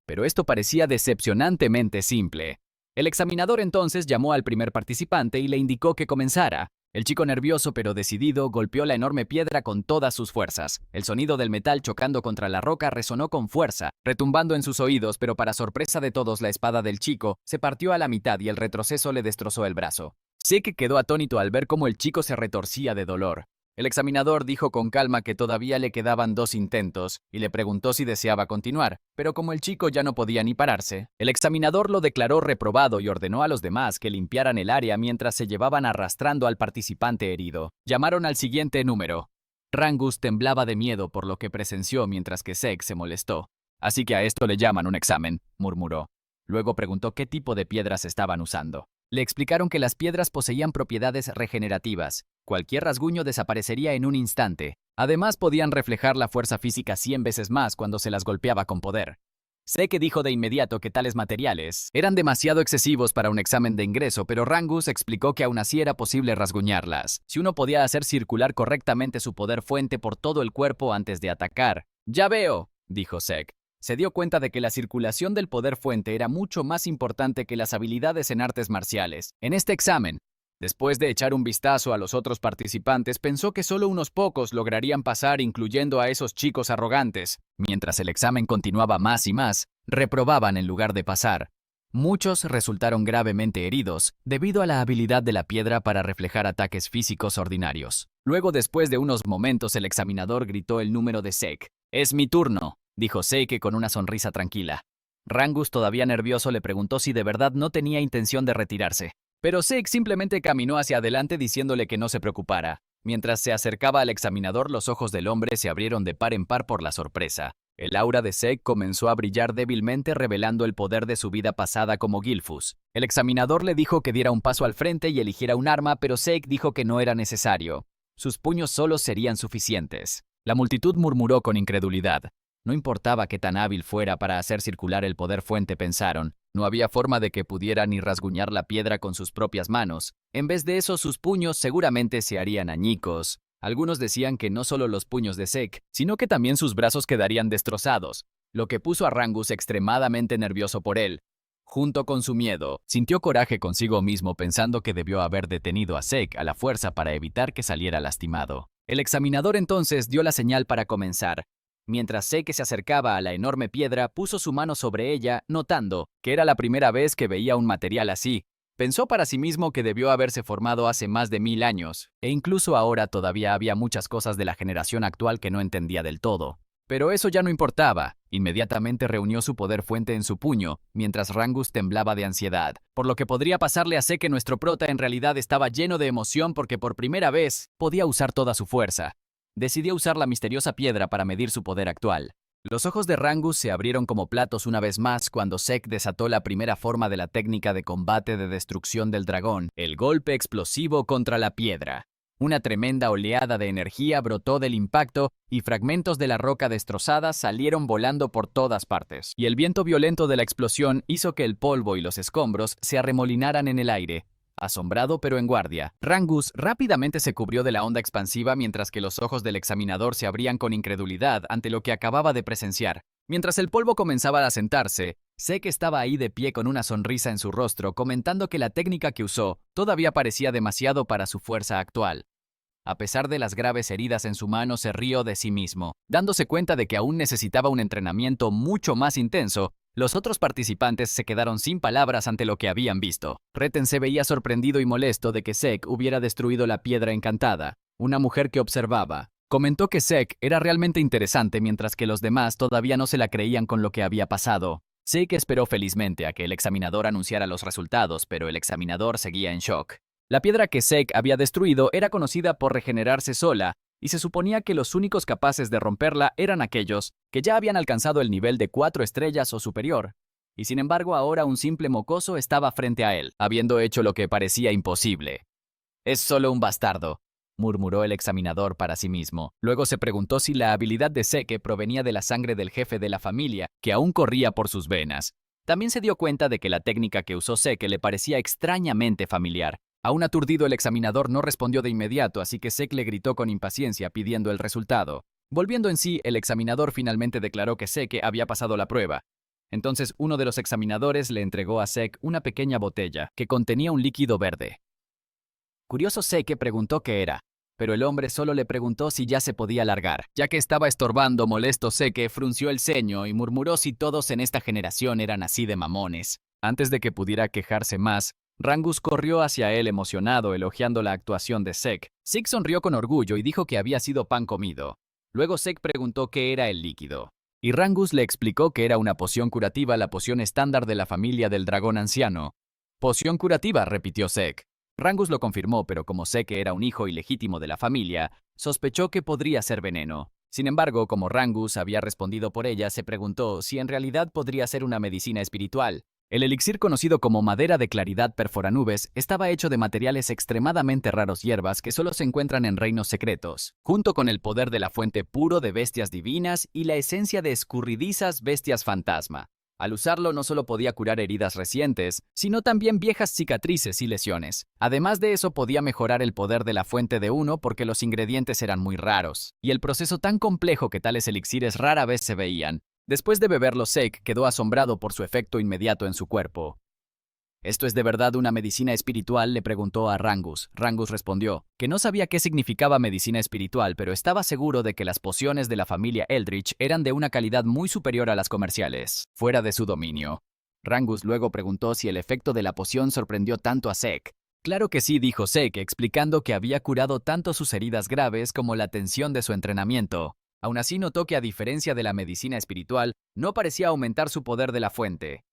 Pero esto parecía decepcionantemente simple. El examinador entonces llamó al primer participante y le indicó que comenzara. El chico, nervioso pero decidido, golpeó la enorme piedra con todas sus fuerzas. El sonido del metal chocando contra la roca resonó con fuerza, retumbando en sus oídos, pero para sorpresa de todos, la espada del chico se partió a la mitad y el retroceso le destrozó el brazo. Zeke quedó atónito al ver cómo el chico se retorcía de dolor. El examinador dijo con calma que todavía le quedaban 2 intentos y le preguntó si deseaba continuar, pero como el chico ya no podía ni pararse, el examinador lo declaró reprobado y ordenó a los demás que limpiaran el área mientras se llevaban arrastrando al participante herido. Llamaron al siguiente número. Rangus temblaba de miedo por lo que presenció mientras que Zeke se molestó. «Así que a esto le llaman un examen», murmuró. Luego preguntó qué tipo de piedras estaban usando. Le explicaron que las piedras poseían propiedades regenerativas. Cualquier rasguño desaparecería en un instante. Además, podían reflejar la fuerza física 100 veces más cuando se las golpeaba con poder. Zeke dijo de inmediato que tales materiales eran demasiado excesivos para un examen de ingreso, pero Rangus explicó que aún así era posible rasguñarlas, si uno podía hacer circular correctamente su poder fuente por todo el cuerpo antes de atacar. «Ya veo», dijo Zeke. Se dio cuenta de que la circulación del poder fuente era mucho más importante que las habilidades en artes marciales. En este examen, después de echar un vistazo a los otros participantes, pensó que solo unos pocos lograrían pasar, incluyendo a esos chicos arrogantes. Mientras el examen continuaba más y más, reprobaban en lugar de pasar. Muchos resultaron gravemente heridos debido a la habilidad de la piedra para reflejar ataques físicos ordinarios. Luego, después de unos momentos, el examinador gritó el número de Zeke. «Es mi turno», dijo Zeke con una sonrisa tranquila. Rangus, todavía nervioso, le preguntó si de verdad no tenía intención de retirarse. Pero Zeke simplemente caminó hacia adelante diciéndole que no se preocupara. Mientras se acercaba al examinador, los ojos del hombre se abrieron de par en par por la sorpresa. El aura de Zeke comenzó a brillar débilmente, revelando el poder de su vida pasada como Gilfus. El examinador le dijo que diera un paso al frente y eligiera un arma, pero Zeke dijo que no era necesario. Sus puños solos serían suficientes. La multitud murmuró con incredulidad. No importaba qué tan hábil fuera para hacer circular el poder fuente, pensaron. No había forma de que pudiera ni rasguñar la piedra con sus propias manos. En vez de eso, sus puños seguramente se harían añicos. Algunos decían que no solo los puños de Zeke, sino que también sus brazos quedarían destrozados, lo que puso a Rangus extremadamente nervioso por él. Junto con su miedo, sintió coraje consigo mismo pensando que debió haber detenido a Zeke a la fuerza para evitar que saliera lastimado. El examinador entonces dio la señal para comenzar. Mientras Zeke se acercaba a la enorme piedra, puso su mano sobre ella, notando que era la primera vez que veía un material así. Pensó para sí mismo que debió haberse formado hace más de 1000 años, e incluso ahora todavía había muchas cosas de la generación actual que no entendía del todo. Pero eso ya no importaba. Inmediatamente reunió su poder fuente en su puño, mientras Rangus temblaba de ansiedad. Por lo que podría pasarle a Zeke, nuestro prota en realidad estaba lleno de emoción porque por primera vez podía usar toda su fuerza. Decidió usar la misteriosa piedra para medir su poder actual. Los ojos de Rangus se abrieron como platos una vez más cuando Zeke desató la primera forma de la técnica de combate de destrucción del dragón, el golpe explosivo contra la piedra. Una tremenda oleada de energía brotó del impacto y fragmentos de la roca destrozada salieron volando por todas partes. Y el viento violento de la explosión hizo que el polvo y los escombros se arremolinaran en el aire. Asombrado pero en guardia, Rangus rápidamente se cubrió de la onda expansiva mientras que los ojos del examinador se abrían con incredulidad ante lo que acababa de presenciar. Mientras el polvo comenzaba a asentarse, Zeke estaba ahí de pie con una sonrisa en su rostro, comentando que la técnica que usó todavía parecía demasiado para su fuerza actual. A pesar de las graves heridas en su mano, se rió de sí mismo, dándose cuenta de que aún necesitaba un entrenamiento mucho más intenso. Los otros participantes se quedaron sin palabras ante lo que habían visto. Reten se veía sorprendido y molesto de que Zeke hubiera destruido la piedra encantada. Una mujer que observaba comentó que Zeke era realmente interesante, mientras que los demás todavía no se la creían con lo que había pasado. Sek esperó felizmente a que el examinador anunciara los resultados, pero el examinador seguía en shock. La piedra que Sek había destruido era conocida por regenerarse sola, y se suponía que los únicos capaces de romperla eran aquellos que ya habían alcanzado el nivel de 4 estrellas o superior. Y sin embargo ahora un simple mocoso estaba frente a él, habiendo hecho lo que parecía imposible. «Es solo un bastardo», murmuró el examinador para sí mismo. Luego se preguntó si la habilidad de Seke provenía de la sangre del jefe de la familia, que aún corría por sus venas. También se dio cuenta de que la técnica que usó Seke le parecía extrañamente familiar. Aún aturdido, el examinador no respondió de inmediato, así que Sek le gritó con impaciencia pidiendo el resultado. Volviendo en sí, el examinador finalmente declaró que Seke había pasado la prueba. Entonces uno de los examinadores le entregó a Sek una pequeña botella que contenía un líquido verde. Curioso Seke preguntó qué era, pero el hombre solo le preguntó si ya se podía largar. Ya que estaba estorbando, molesto Seke frunció el ceño y murmuró si todos en esta generación eran así de mamones. Antes de que pudiera quejarse más, Rangus corrió hacia él emocionado, elogiando la actuación de Sek. Sek sonrió con orgullo y dijo que había sido pan comido. Luego Sek preguntó qué era el líquido, y Rangus le explicó que era una poción curativa, la poción estándar de la familia del dragón anciano. «Poción curativa», repitió Sek. Rangus lo confirmó, pero como Sek era un hijo ilegítimo de la familia, sospechó que podría ser veneno. Sin embargo, como Rangus había respondido por ella, se preguntó si en realidad podría ser una medicina espiritual. El elixir conocido como madera de claridad perforanubes estaba hecho de materiales extremadamente raros, hierbas que solo se encuentran en reinos secretos, junto con el poder de la fuente puro de bestias divinas y la esencia de escurridizas bestias fantasma. Al usarlo no solo podía curar heridas recientes, sino también viejas cicatrices y lesiones. Además de eso podía mejorar el poder de la fuente de uno porque los ingredientes eran muy raros, y el proceso tan complejo que tales elixires rara vez se veían. Después de beberlo, Sek quedó asombrado por su efecto inmediato en su cuerpo. «¿Esto es de verdad una medicina espiritual?», le preguntó a Rangus. Rangus respondió que no sabía qué significaba medicina espiritual, pero estaba seguro de que las pociones de la familia Eldritch eran de una calidad muy superior a las comerciales, fuera de su dominio. Rangus luego preguntó si el efecto de la poción sorprendió tanto a Sek. «Claro que sí», dijo Sek, explicando que había curado tanto sus heridas graves como la tensión de su entrenamiento. Aún así notó que, a diferencia de la medicina espiritual, no parecía aumentar su poder de la fuente.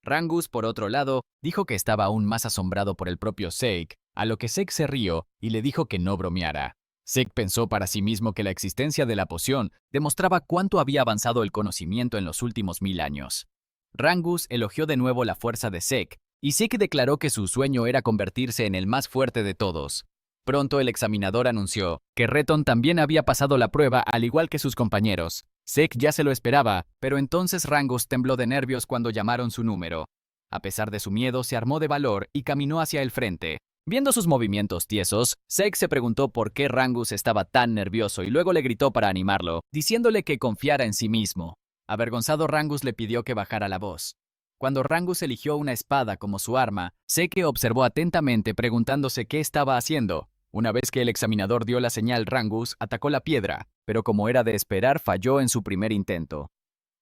Rangus, por otro lado, dijo que estaba aún más asombrado por el propio Sek, a lo que Sek se rió y le dijo que no bromeara. Sek pensó para sí mismo que la existencia de la poción demostraba cuánto había avanzado el conocimiento en los últimos 1000 años. Rangus elogió de nuevo la fuerza de Sek, y Sek declaró que su sueño era convertirse en el más fuerte de todos. Pronto el examinador anunció que Reton también había pasado la prueba al igual que sus compañeros. Sek ya se lo esperaba, pero entonces Rangus tembló de nervios cuando llamaron su número. A pesar de su miedo, se armó de valor y caminó hacia el frente. Viendo sus movimientos tiesos, Sek se preguntó por qué Rangus estaba tan nervioso y luego le gritó para animarlo, diciéndole que confiara en sí mismo. Avergonzado, Rangus le pidió que bajara la voz. Cuando Rangus eligió una espada como su arma, Sek observó atentamente preguntándose qué estaba haciendo. Una vez que el examinador dio la señal, Rangus atacó la piedra, pero como era de esperar, falló en su primer intento.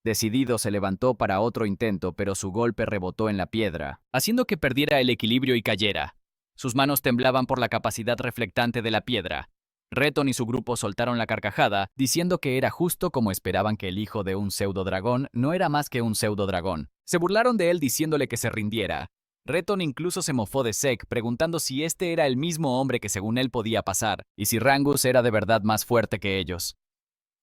Decidido, se levantó para otro intento, pero su golpe rebotó en la piedra, haciendo que perdiera el equilibrio y cayera. Sus manos temblaban por la capacidad reflectante de la piedra. Reton y su grupo soltaron la carcajada, diciendo que era justo como esperaban, que el hijo de un pseudo-dragón no era más que un pseudo-dragón. Se burlaron de él diciéndole que se rindiera. Reton incluso se mofó de Sek, preguntando si este era el mismo hombre que según él podía pasar, y si Rangus era de verdad más fuerte que ellos.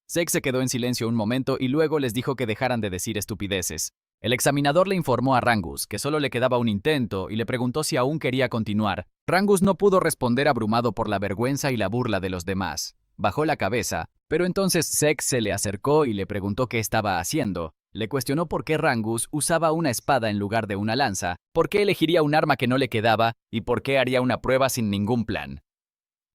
Sek se quedó en silencio un momento y luego les dijo que dejaran de decir estupideces. El examinador le informó a Rangus que solo le quedaba un intento y le preguntó si aún quería continuar. Rangus no pudo responder, abrumado por la vergüenza y la burla de los demás. Bajó la cabeza, pero entonces Sek se le acercó y le preguntó qué estaba haciendo. Le cuestionó por qué Rangus usaba una espada en lugar de una lanza, por qué elegiría un arma que no le quedaba y por qué haría una prueba sin ningún plan.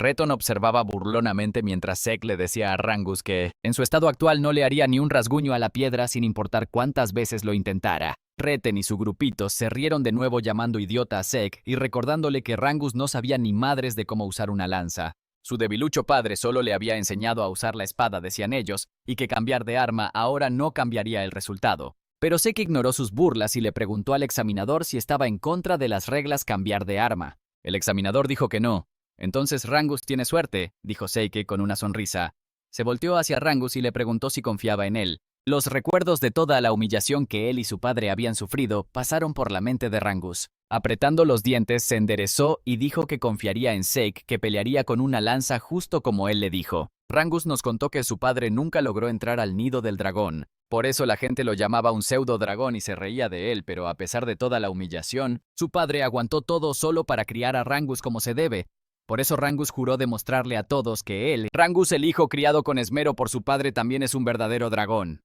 Reton observaba burlonamente mientras Sek le decía a Rangus que, en su estado actual, no le haría ni un rasguño a la piedra sin importar cuántas veces lo intentara. Reton y su grupito se rieron de nuevo, llamando idiota a Sek y recordándole que Rangus no sabía ni madres de cómo usar una lanza. Su debilucho padre solo le había enseñado a usar la espada, decían ellos, y que cambiar de arma ahora no cambiaría el resultado. Pero Sek ignoró sus burlas y le preguntó al examinador si estaba en contra de las reglas cambiar de arma. El examinador dijo que no. «Entonces Rangus tiene suerte», dijo Sek con una sonrisa. Se volteó hacia Rangus y le preguntó si confiaba en él. Los recuerdos de toda la humillación que él y su padre habían sufrido pasaron por la mente de Rangus. Apretando los dientes, se enderezó y dijo que confiaría en Zeke, que pelearía con una lanza justo como él le dijo. Rangus nos contó que su padre nunca logró entrar al nido del dragón. Por eso la gente lo llamaba un pseudo dragón y se reía de él, pero a pesar de toda la humillación, su padre aguantó todo solo para criar a Rangus como se debe. Por eso Rangus juró demostrarle a todos que él, Rangus el hijo criado con esmero por su padre, también es un verdadero dragón.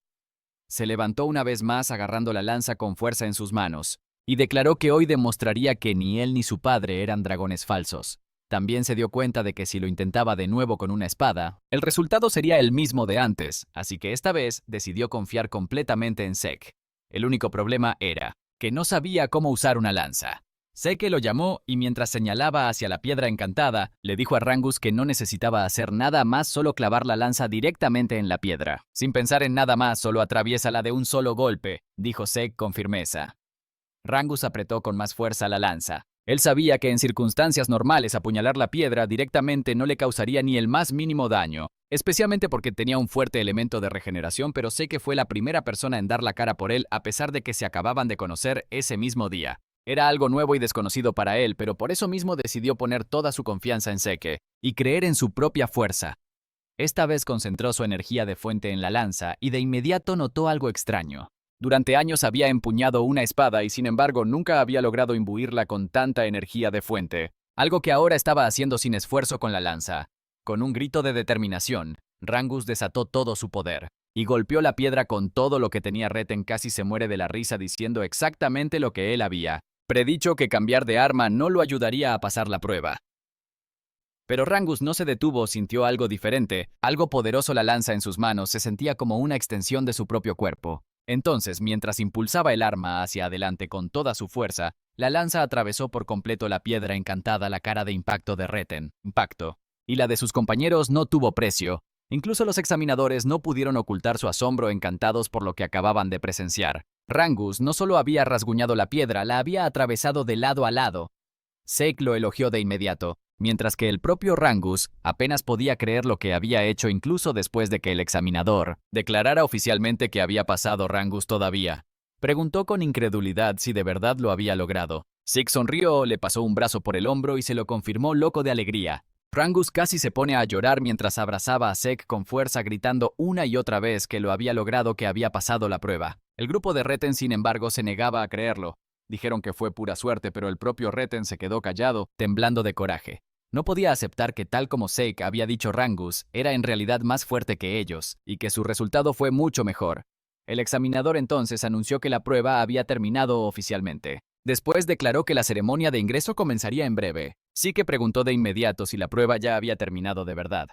Se levantó una vez más agarrando la lanza con fuerza en sus manos, y declaró que hoy demostraría que ni él ni su padre eran dragones falsos. También se dio cuenta de que si lo intentaba de nuevo con una espada, el resultado sería el mismo de antes, así que esta vez decidió confiar completamente en Zeke. El único problema era que no sabía cómo usar una lanza. Zeke lo llamó y mientras señalaba hacia la piedra encantada, le dijo a Rangus que no necesitaba hacer nada más, solo clavar la lanza directamente en la piedra. Sin pensar en nada más, solo atraviésala de un solo golpe, dijo Zeke con firmeza. Rangus apretó con más fuerza la lanza. Él sabía que en circunstancias normales apuñalar la piedra directamente no le causaría ni el más mínimo daño, especialmente porque tenía un fuerte elemento de regeneración, pero Zeke fue la primera persona en dar la cara por él a pesar de que se acababan de conocer ese mismo día. Era algo nuevo y desconocido para él, pero por eso mismo decidió poner toda su confianza en Zeke y creer en su propia fuerza. Esta vez concentró su energía de fuente en la lanza y de inmediato notó algo extraño. Durante años había empuñado una espada y sin embargo nunca había logrado imbuirla con tanta energía de fuente, algo que ahora estaba haciendo sin esfuerzo con la lanza. Con un grito de determinación, Rangus desató todo su poder y golpeó la piedra con todo lo que tenía. Reten casi se muere de la risa diciendo exactamente lo que él había predicho, que cambiar de arma no lo ayudaría a pasar la prueba. Pero Rangus no se detuvo, sintió algo diferente, algo poderoso. La lanza en sus manos se sentía como una extensión de su propio cuerpo. Entonces, mientras impulsaba el arma hacia adelante con toda su fuerza, la lanza atravesó por completo la piedra encantada. La cara de impacto de Reten, y la de sus compañeros no tuvo precio. Incluso los examinadores no pudieron ocultar su asombro, encantados por lo que acababan de presenciar. Rangus no solo había rasguñado la piedra, la había atravesado de lado a lado. Zeke lo elogió de inmediato, mientras que el propio Rangus apenas podía creer lo que había hecho, incluso después de que el examinador declarara oficialmente que había pasado. Rangus todavía preguntó con incredulidad si de verdad lo había logrado. Zeke sonrió, le pasó un brazo por el hombro y se lo confirmó, loco de alegría. Rangus casi se pone a llorar mientras abrazaba a Zeke con fuerza, gritando una y otra vez que lo había logrado, que había pasado la prueba. El grupo de Reten, sin embargo, se negaba a creerlo. Dijeron que fue pura suerte, pero el propio Reten se quedó callado, temblando de coraje. No podía aceptar que, tal como Zeke había dicho, Rangus era en realidad más fuerte que ellos, y que su resultado fue mucho mejor. El examinador entonces anunció que la prueba había terminado oficialmente. Después declaró que la ceremonia de ingreso comenzaría en breve. Sí que preguntó de inmediato si la prueba ya había terminado de verdad.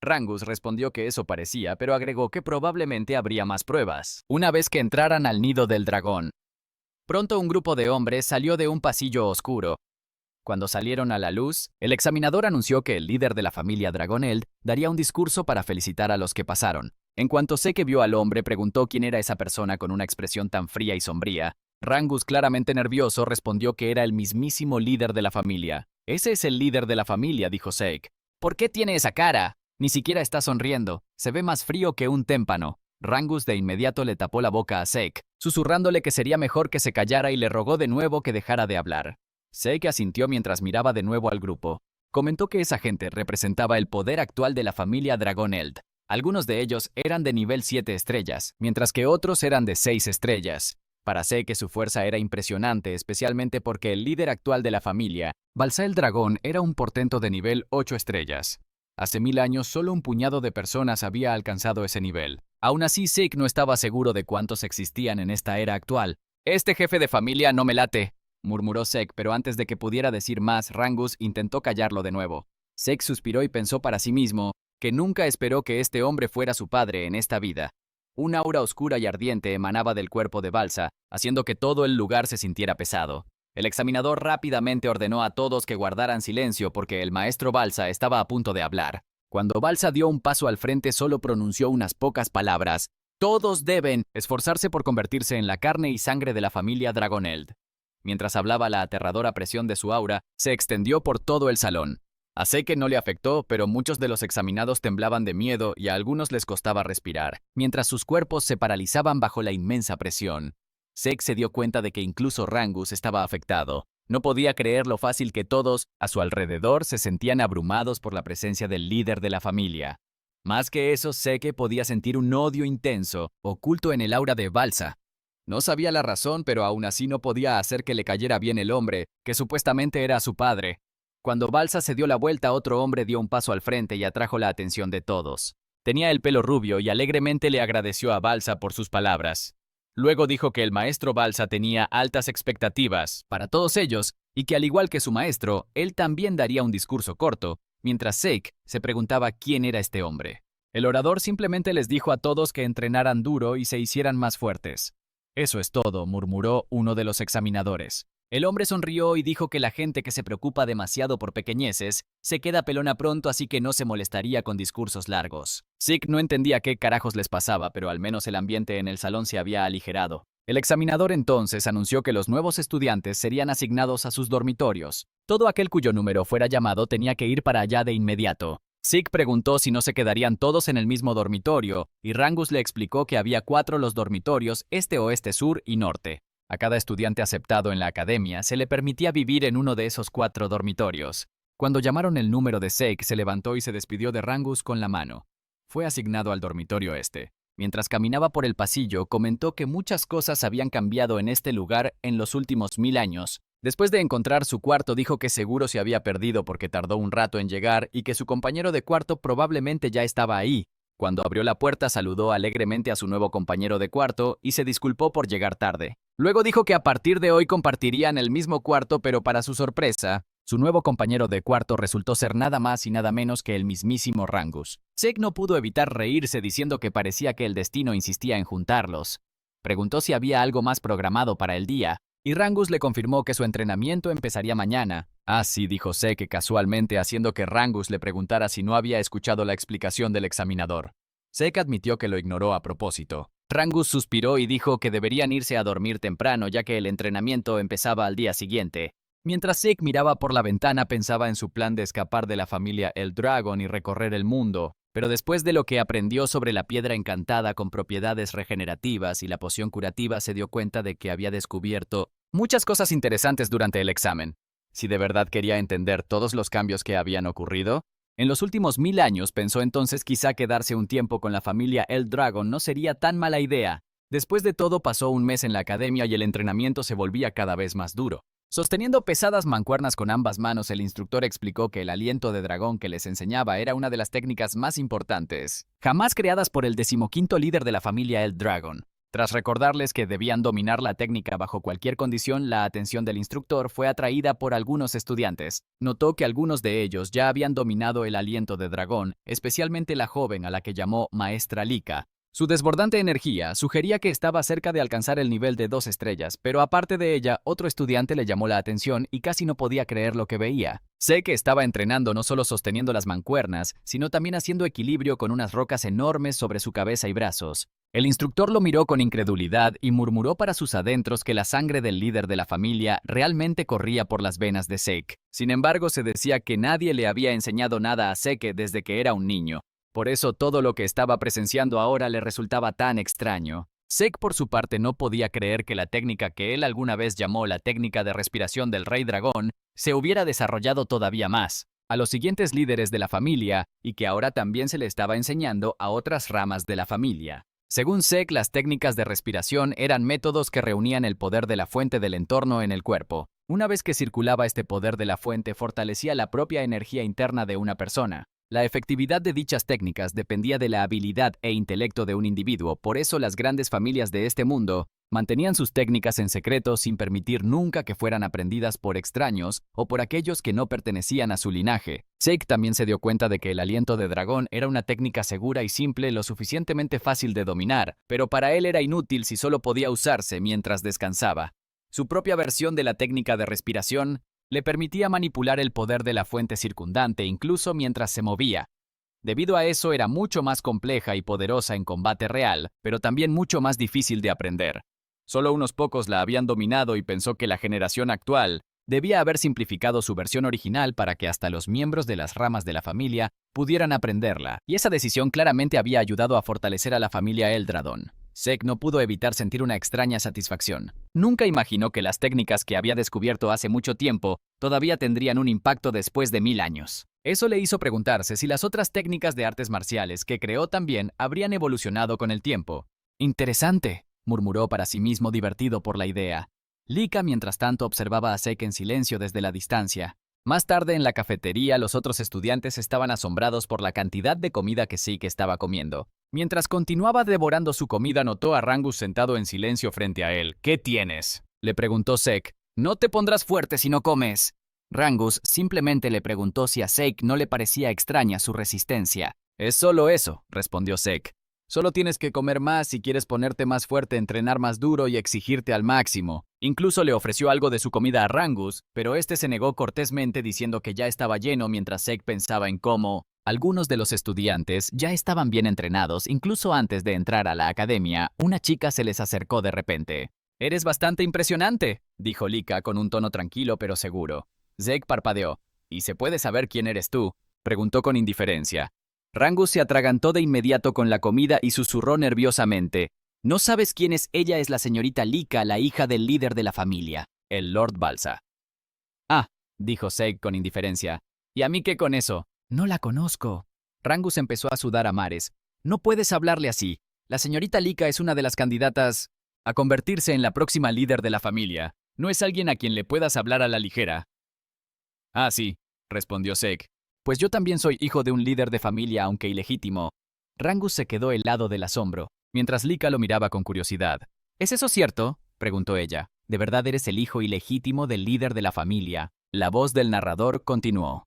Rangus respondió que eso parecía, pero agregó que probablemente habría más pruebas una vez que entraran al nido del dragón. Pronto un grupo de hombres salió de un pasillo oscuro. Cuando salieron a la luz, el examinador anunció que el líder de la familia Dragoneld daría un discurso para felicitar a los que pasaron. En cuanto Zeke vio al hombre, preguntó quién era esa persona con una expresión tan fría y sombría. Rangus, claramente nervioso, respondió que era el mismísimo líder de la familia. «Ese es el líder de la familia», dijo Zeke. «¿Por qué tiene esa cara? Ni siquiera está sonriendo. Se ve más frío que un témpano». Rangus de inmediato le tapó la boca a Zeke, susurrándole que sería mejor que se callara, y le rogó de nuevo que dejara de hablar. Zeke asintió mientras miraba de nuevo al grupo. Comentó que esa gente representaba el poder actual de la familia Dragoneld. Algunos de ellos eran de nivel 7 estrellas, mientras que otros eran de 6 estrellas. Para Zeke su fuerza era impresionante, especialmente porque el líder actual de la familia, Balsa el Dragón, era un portento de nivel 8 estrellas. Hace 1000 años solo un puñado de personas había alcanzado ese nivel. Aún así, Zeke no estaba seguro de cuántos existían en esta era actual. «Este jefe de familia no me late», murmuró Zeke, pero antes de que pudiera decir más, Rangus intentó callarlo de nuevo. Zeke suspiró y pensó para sí mismo que nunca esperó que este hombre fuera su padre en esta vida. Un aura oscura y ardiente emanaba del cuerpo de Balsa, haciendo que todo el lugar se sintiera pesado. El examinador rápidamente ordenó a todos que guardaran silencio porque el maestro Balsa estaba a punto de hablar. Cuando Balsa dio un paso al frente, solo pronunció unas pocas palabras. «Todos deben esforzarse por convertirse en la carne y sangre de la familia Dragoneld». Mientras hablaba, la aterradora presión de su aura se extendió por todo el salón. A Seke no le afectó, pero muchos de los examinados temblaban de miedo y a algunos les costaba respirar, mientras sus cuerpos se paralizaban bajo la inmensa presión. Seke se dio cuenta de que incluso Rangus estaba afectado. No podía creer lo fácil que todos, a su alrededor, se sentían abrumados por la presencia del líder de la familia. Más que eso, Seke podía sentir un odio intenso, oculto en el aura de Balsa. No sabía la razón, pero aún así no podía hacer que le cayera bien el hombre, que supuestamente era su padre. Cuando Balsa se dio la vuelta, otro hombre dio un paso al frente y atrajo la atención de todos. Tenía el pelo rubio y alegremente le agradeció a Balsa por sus palabras. Luego dijo que el maestro Balsa tenía altas expectativas para todos ellos y que al igual que su maestro, él también daría un discurso corto, mientras Seke se preguntaba quién era este hombre. El orador simplemente les dijo a todos que entrenaran duro y se hicieran más fuertes. Eso es todo, murmuró uno de los examinadores. El hombre sonrió y dijo que la gente que se preocupa demasiado por pequeñeces se queda pelona pronto, así que no se molestaría con discursos largos. Seke no entendía qué carajos les pasaba, pero al menos el ambiente en el salón se había aligerado. El examinador entonces anunció que los nuevos estudiantes serían asignados a sus dormitorios. Todo aquel cuyo número fuera llamado tenía que ir para allá de inmediato. Seke preguntó si no se quedarían todos en el mismo dormitorio, y Rangus le explicó que había 4 los dormitorios, este, oeste, sur y norte. A cada estudiante aceptado en la academia se le permitía vivir en uno de esos 4 dormitorios. Cuando llamaron el número de Seke, se levantó y se despidió de Rangus con la mano. Fue asignado al dormitorio este. Mientras caminaba por el pasillo, comentó que muchas cosas habían cambiado en este lugar en los últimos 1000 años. Después de encontrar su cuarto, dijo que seguro se había perdido porque tardó un rato en llegar y que su compañero de cuarto probablemente ya estaba ahí. Cuando abrió la puerta, saludó alegremente a su nuevo compañero de cuarto y se disculpó por llegar tarde. Luego dijo que a partir de hoy compartirían el mismo cuarto, pero para su sorpresa, su nuevo compañero de cuarto resultó ser nada más y nada menos que el mismísimo Rangus. Seke no pudo evitar reírse diciendo que parecía que el destino insistía en juntarlos. Preguntó si había algo más programado para el día, y Rangus le confirmó que su entrenamiento empezaría mañana. Ah, sí, dijo Seke casualmente, haciendo que Rangus le preguntara si no había escuchado la explicación del examinador. Seke admitió que lo ignoró a propósito. Rangus suspiró y dijo que deberían irse a dormir temprano ya que el entrenamiento empezaba al día siguiente. Mientras Seke miraba por la ventana, pensaba en su plan de escapar de la familia Eldragon y recorrer el mundo. Pero después de lo que aprendió sobre la piedra encantada con propiedades regenerativas y la poción curativa, se dio cuenta de que había descubierto muchas cosas interesantes durante el examen. Si de verdad quería entender todos los cambios que habían ocurrido, en los últimos 1000 años, pensó entonces quizá quedarse un tiempo con la familia Eldragon no sería tan mala idea. Después de todo, pasó un mes en la academia y el entrenamiento se volvía cada vez más duro. Sosteniendo pesadas mancuernas con ambas manos, el instructor explicó que el aliento de dragón que les enseñaba era una de las técnicas más importantes, jamás creadas por el 15º líder de la familia Eldragon. Tras recordarles que debían dominar la técnica bajo cualquier condición, la atención del instructor fue atraída por algunos estudiantes. Notó que algunos de ellos ya habían dominado el aliento de dragón, especialmente la joven a la que llamó Maestra Lika. Su desbordante energía sugería que estaba cerca de alcanzar el nivel de 2 estrellas, pero aparte de ella, otro estudiante le llamó la atención y casi no podía creer lo que veía. Seke estaba entrenando no solo sosteniendo las mancuernas, sino también haciendo equilibrio con unas rocas enormes sobre su cabeza y brazos. El instructor lo miró con incredulidad y murmuró para sus adentros que la sangre del líder de la familia realmente corría por las venas de Seke. Sin embargo, se decía que nadie le había enseñado nada a Seke desde que era un niño. Por eso todo lo que estaba presenciando ahora le resultaba tan extraño. Seke, por su parte, no podía creer que la técnica que él alguna vez llamó la técnica de respiración del Rey Dragón se hubiera desarrollado todavía más a los siguientes líderes de la familia y que ahora también se le estaba enseñando a otras ramas de la familia. Según Seke, las técnicas de respiración eran métodos que reunían el poder de la fuente del entorno en el cuerpo. Una vez que circulaba este poder de la fuente, fortalecía la propia energía interna de una persona. La efectividad de dichas técnicas dependía de la habilidad e intelecto de un individuo, por eso las grandes familias de este mundo mantenían sus técnicas en secreto sin permitir nunca que fueran aprendidas por extraños o por aquellos que no pertenecían a su linaje. Seke también se dio cuenta de que el aliento de dragón era una técnica segura y simple, lo suficientemente fácil de dominar, pero para él era inútil si solo podía usarse mientras descansaba. Su propia versión de la técnica de respiración le permitía manipular el poder de la fuente circundante incluso mientras se movía. Debido a eso era mucho más compleja y poderosa en combate real, pero también mucho más difícil de aprender. Solo unos pocos la habían dominado y pensó que la generación actual Debía haber simplificado su versión original para que hasta los miembros de las ramas de la familia pudieran aprenderla, y esa decisión claramente había ayudado a fortalecer a la familia Eldragon. Zeke no pudo evitar sentir una extraña satisfacción. Nunca imaginó que las técnicas que había descubierto hace mucho tiempo todavía tendrían un impacto después de 1000 años. Eso le hizo preguntarse si las otras técnicas de artes marciales que creó también habrían evolucionado con el tiempo. Interesante, murmuró para sí mismo, divertido por la idea. Lika, mientras tanto, observaba a Zeke en silencio desde la distancia. Más tarde, en la cafetería, los otros estudiantes estaban asombrados por la cantidad de comida que Zeke estaba comiendo. Mientras continuaba devorando su comida, notó a Rangus sentado en silencio frente a él. ¿Qué tienes?, le preguntó Zeke. No te pondrás fuerte si no comes. Rangus simplemente le preguntó si a Zeke no le parecía extraña su resistencia. Es solo eso, respondió Zeke. Solo tienes que comer más si quieres ponerte más fuerte, entrenar más duro y exigirte al máximo. Incluso le ofreció algo de su comida a Rangus, pero este se negó cortésmente diciendo que ya estaba lleno, mientras Zeke pensaba en cómo algunos de los estudiantes ya estaban bien entrenados. Incluso antes de entrar a la academia, una chica se les acercó de repente. «Eres bastante impresionante», dijo Lika con un tono tranquilo pero seguro. Zeke parpadeó. «¿Y se puede saber quién eres tú?», preguntó con indiferencia. Rangus se atragantó de inmediato con la comida y susurró nerviosamente. «¿No sabes quién es ella? Es la señorita Lika, la hija del líder de la familia, el Lord Balsa». «Ah», dijo Zeke con indiferencia. «¿Y a mí qué con eso?». «No la conozco». Rangus empezó a sudar a mares. «No puedes hablarle así. La señorita Lika es una de las candidatas a convertirse en la próxima líder de la familia. No es alguien a quien le puedas hablar a la ligera». «Ah, sí», respondió Zeke. «Pues yo también soy hijo de un líder de familia, aunque ilegítimo». Rangus se quedó helado del asombro, mientras Lika lo miraba con curiosidad. «¿Es eso cierto?», preguntó ella. «¿De verdad eres el hijo ilegítimo del líder de la familia?». La voz del narrador continuó.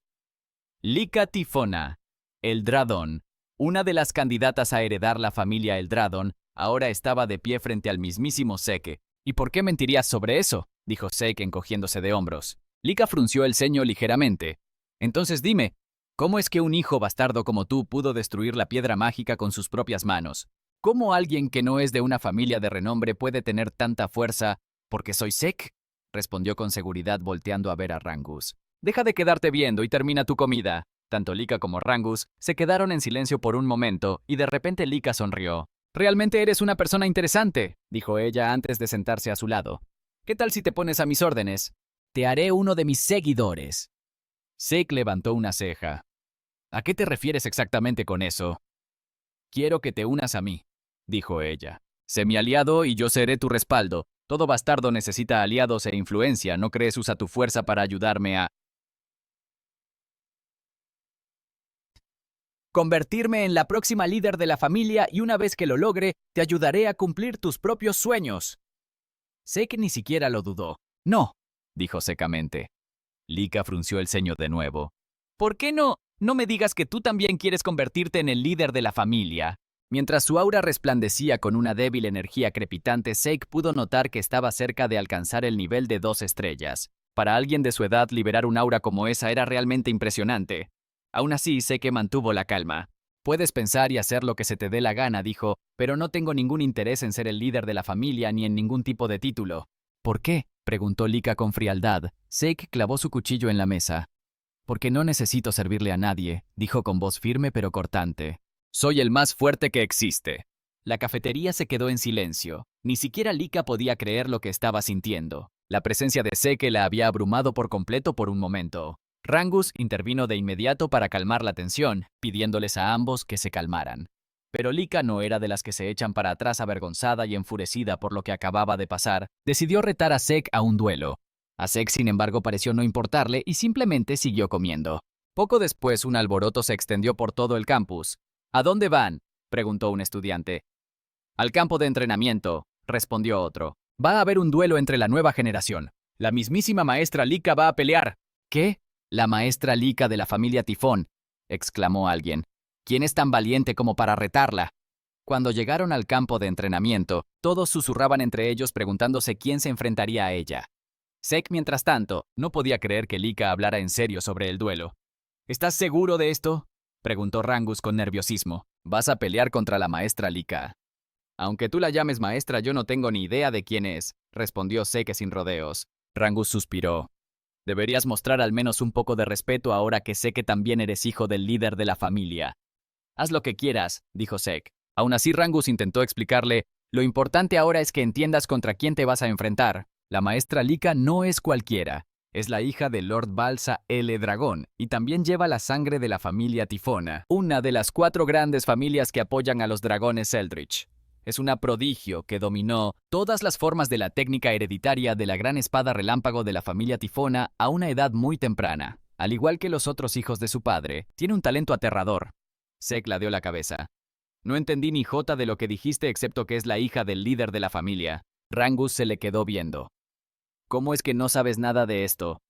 Lika Tifona, Eldragon, una de las candidatas a heredar la familia Eldragon, ahora estaba de pie frente al mismísimo Zeke. «¿Y por qué mentirías sobre eso?», dijo Zeke encogiéndose de hombros. Lika frunció el ceño ligeramente. «Entonces dime, ¿cómo es que un hijo bastardo como tú pudo destruir la piedra mágica con sus propias manos? ¿Cómo alguien que no es de una familia de renombre puede tener tanta fuerza? ¿Porque soy Zeke?», respondió con seguridad volteando a ver a Rangus. «Deja de quedarte viendo y termina tu comida». Tanto Lika como Rangus se quedaron en silencio por un momento y de repente Lika sonrió. «Realmente eres una persona interesante», dijo ella antes de sentarse a su lado. «¿Qué tal si te pones a mis órdenes? Te haré uno de mis seguidores». Zeke levantó una ceja. «¿A qué te refieres exactamente con eso?». «Quiero que te unas a mí», dijo ella. «Sé mi aliado y yo seré tu respaldo. Todo bastardo necesita aliados e influencia. ¿No crees? Usa tu fuerza para ayudarme a convertirme en la próxima líder de la familia, y una vez que lo logre, te ayudaré a cumplir tus propios sueños». Zeke ni siquiera lo dudó. «No», dijo secamente. Lika frunció el ceño de nuevo. «¿Por qué no me digas que tú también quieres convertirte en el líder de la familia?». Mientras su aura resplandecía con una débil energía crepitante, Zeke pudo notar que estaba cerca de alcanzar el nivel de 2 estrellas. Para alguien de su edad, liberar un aura como esa era realmente impresionante. Aún así, Zeke mantuvo la calma. «Puedes pensar y hacer lo que se te dé la gana», dijo, «pero no tengo ningún interés en ser el líder de la familia ni en ningún tipo de título». «¿Por qué?», preguntó Lika con frialdad. Zeke clavó su cuchillo en la mesa. «Porque no necesito servirle a nadie», dijo con voz firme pero cortante. «Soy el más fuerte que existe». La cafetería se quedó en silencio. Ni siquiera Lika podía creer lo que estaba sintiendo. La presencia de Zeke la había abrumado por completo por un momento. Rangus intervino de inmediato para calmar la tensión, pidiéndoles a ambos que se calmaran. Pero Lika no era de las que se echan para atrás avergonzada y enfurecida por lo que acababa de pasar. Decidió retar a Zeke a un duelo. A Zeke, sin embargo, pareció no importarle y simplemente siguió comiendo. Poco después, un alboroto se extendió por todo el campus. «¿A dónde van?», preguntó un estudiante. «Al campo de entrenamiento», respondió otro. «Va a haber un duelo entre la nueva generación. La mismísima maestra Lika va a pelear». «¿Qué? La maestra Lika de la familia Tifón», exclamó alguien. «¿Quién es tan valiente como para retarla?». Cuando llegaron al campo de entrenamiento, todos susurraban entre ellos preguntándose quién se enfrentaría a ella. Zeke, mientras tanto, no podía creer que Lika hablara en serio sobre el duelo. «¿Estás seguro de esto?», preguntó Rangus con nerviosismo. «Vas a pelear contra la maestra Lika». «Aunque tú la llames maestra, yo no tengo ni idea de quién es», respondió Zeke sin rodeos. Rangus suspiró. Deberías mostrar al menos un poco de respeto ahora que sé que también eres hijo del líder de la familia. Haz lo que quieras, dijo Zeke. Aún así, Rangus intentó explicarle, lo importante ahora es que entiendas contra quién te vas a enfrentar. La maestra Lika no es cualquiera. Es la hija de Lord Balsa L. Dragón y también lleva la sangre de la familia Tifona, una de las 4 grandes familias que apoyan a los dragones Eldritch. Es una prodigio que dominó todas las formas de la técnica hereditaria de la gran espada relámpago de la familia Tifona a una edad muy temprana. Al igual que los otros hijos de su padre, tiene un talento aterrador. Zeke ladeó la cabeza. No entendí ni jota de lo que dijiste excepto que es la hija del líder de la familia. Rangus se le quedó viendo. ¿Cómo es que no sabes nada de esto?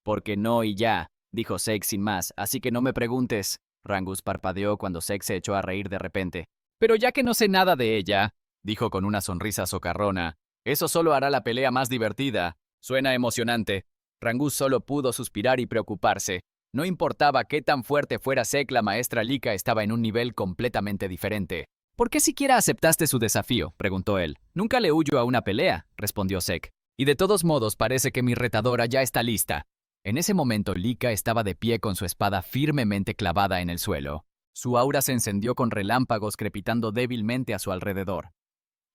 Porque no y ya, dijo Zeke sin más, así que no me preguntes. Rangus parpadeó cuando Zeke se echó a reír de repente. Pero ya que no sé nada de ella, dijo con una sonrisa socarrona, eso solo hará la pelea más divertida. Suena emocionante. Rangus solo pudo suspirar y preocuparse. No importaba qué tan fuerte fuera Zeke, la maestra Lika estaba en un nivel completamente diferente. ¿Por qué siquiera aceptaste su desafío?, preguntó él. Nunca le huyo a una pelea, respondió Zeke. Y de todos modos parece que mi retadora ya está lista. En ese momento Lika estaba de pie con su espada firmemente clavada en el suelo. Su aura se encendió con relámpagos crepitando débilmente a su alrededor.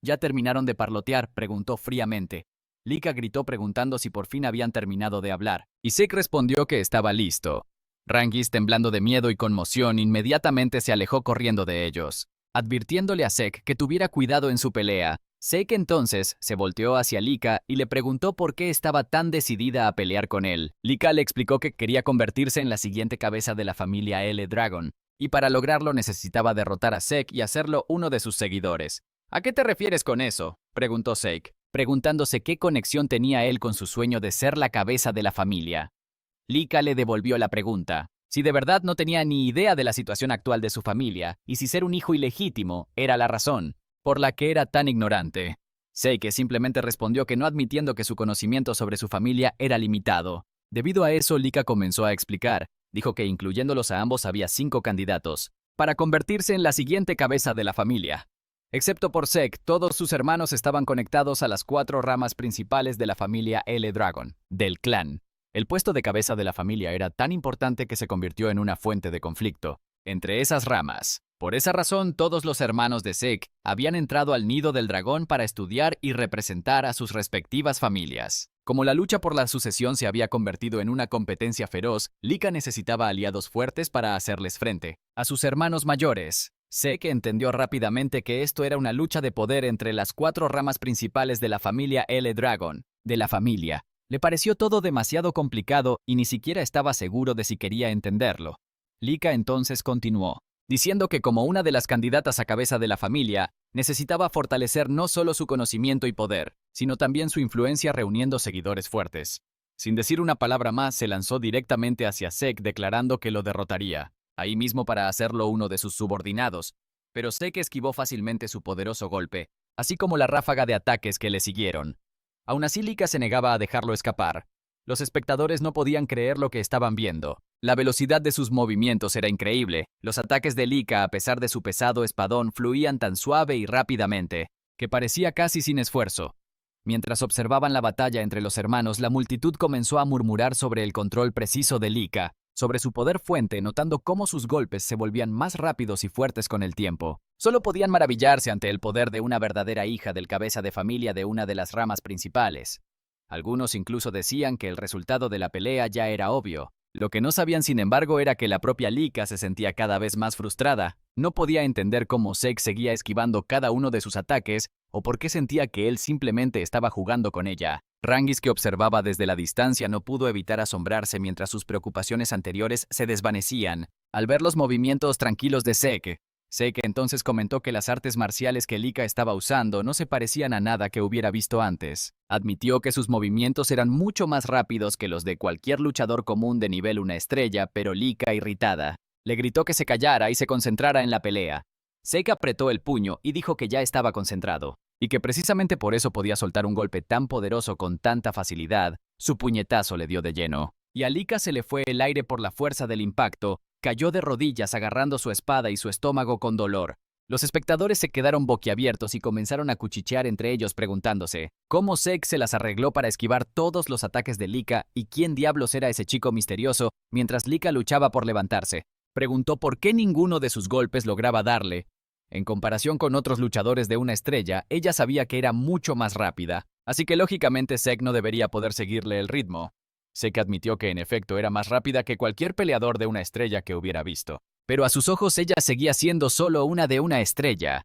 ¿Ya terminaron de parlotear?, preguntó fríamente. Lika gritó preguntando si por fin habían terminado de hablar, y Zeke respondió que estaba listo. Rangus, temblando de miedo y conmoción, inmediatamente se alejó corriendo de ellos, advirtiéndole a Zeke que tuviera cuidado en su pelea. Zeke entonces se volteó hacia Lika y le preguntó por qué estaba tan decidida a pelear con él. Lika le explicó que quería convertirse en la siguiente cabeza de la familia L. Dragon, y para lograrlo necesitaba derrotar a Zeke y hacerlo uno de sus seguidores. ¿A qué te refieres con eso?, preguntó Zeke, preguntándose qué conexión tenía él con su sueño de ser la cabeza de la familia. Lika le devolvió la pregunta. Si de verdad no tenía ni idea de la situación actual de su familia, y si ser un hijo ilegítimo era la razón por la que era tan ignorante. Zeke simplemente respondió que no, admitiendo que su conocimiento sobre su familia era limitado. Debido a eso, Lika comenzó a explicar. Dijo que incluyéndolos a ambos había 5 candidatos para convertirse en la siguiente cabeza de la familia. Excepto por Zeke, todos sus hermanos estaban conectados a las 4 ramas principales de la familia L. Dragon, del clan. El puesto de cabeza de la familia era tan importante que se convirtió en una fuente de conflicto entre esas ramas. Por esa razón, todos los hermanos de Zeke habían entrado al nido del dragón para estudiar y representar a sus respectivas familias. Como la lucha por la sucesión se había convertido en una competencia feroz, Lika necesitaba aliados fuertes para hacerles frente a sus hermanos mayores. Zeke entendió rápidamente que esto era una lucha de poder entre las 4 ramas principales de la familia L. Dragon. Le pareció todo demasiado complicado y ni siquiera estaba seguro de si quería entenderlo. Lika entonces continuó, diciendo que como una de las candidatas a cabeza de la familia, necesitaba fortalecer no solo su conocimiento y poder, sino también su influencia reuniendo seguidores fuertes. Sin decir una palabra más, se lanzó directamente hacia Zeke declarando que lo derrotaría, ahí mismo para hacerlo uno de sus subordinados, pero Zeke esquivó fácilmente su poderoso golpe, así como la ráfaga de ataques que le siguieron. Aún así, Lika se negaba a dejarlo escapar. Los espectadores no podían creer lo que estaban viendo. La velocidad de sus movimientos era increíble. Los ataques de Lika, a pesar de su pesado espadón, fluían tan suave y rápidamente que parecía casi sin esfuerzo. Mientras observaban la batalla entre los hermanos, la multitud comenzó a murmurar sobre el control preciso de Lika, sobre su poder fuente, notando cómo sus golpes se volvían más rápidos y fuertes con el tiempo. Solo podían maravillarse ante el poder de una verdadera hija del cabeza de familia de una de las ramas principales. Algunos incluso decían que el resultado de la pelea ya era obvio. Lo que no sabían, sin embargo, era que la propia Lika se sentía cada vez más frustrada. No podía entender cómo Zeke seguía esquivando cada uno de sus ataques o por qué sentía que él simplemente estaba jugando con ella. Rangus, que observaba desde la distancia, no pudo evitar asombrarse mientras sus preocupaciones anteriores se desvanecían al ver los movimientos tranquilos de Zeke. Zeke entonces comentó que las artes marciales que Lika estaba usando no se parecían a nada que hubiera visto antes. Admitió que sus movimientos eran mucho más rápidos que los de cualquier luchador común de nivel 1 estrella, pero Lika, irritada, le gritó que se callara y se concentrara en la pelea. Zeke apretó el puño y dijo que ya estaba concentrado, y que precisamente por eso podía soltar un golpe tan poderoso con tanta facilidad. Su puñetazo le dio de lleno, y a Lika se le fue el aire por la fuerza del impacto. Cayó de rodillas agarrando su espada y su estómago con dolor. Los espectadores se quedaron boquiabiertos y comenzaron a cuchichear entre ellos preguntándose cómo Zeke se las arregló para esquivar todos los ataques de Lika y quién diablos era ese chico misterioso mientras Lika luchaba por levantarse. Preguntó por qué ninguno de sus golpes lograba darle. En comparación con otros luchadores de una estrella, ella sabía que era mucho más rápida, así que lógicamente Zeke no debería poder seguirle el ritmo. Zeke admitió que en efecto era más rápida que cualquier peleador de una estrella que hubiera visto. Pero a sus ojos ella seguía siendo solo una de una estrella.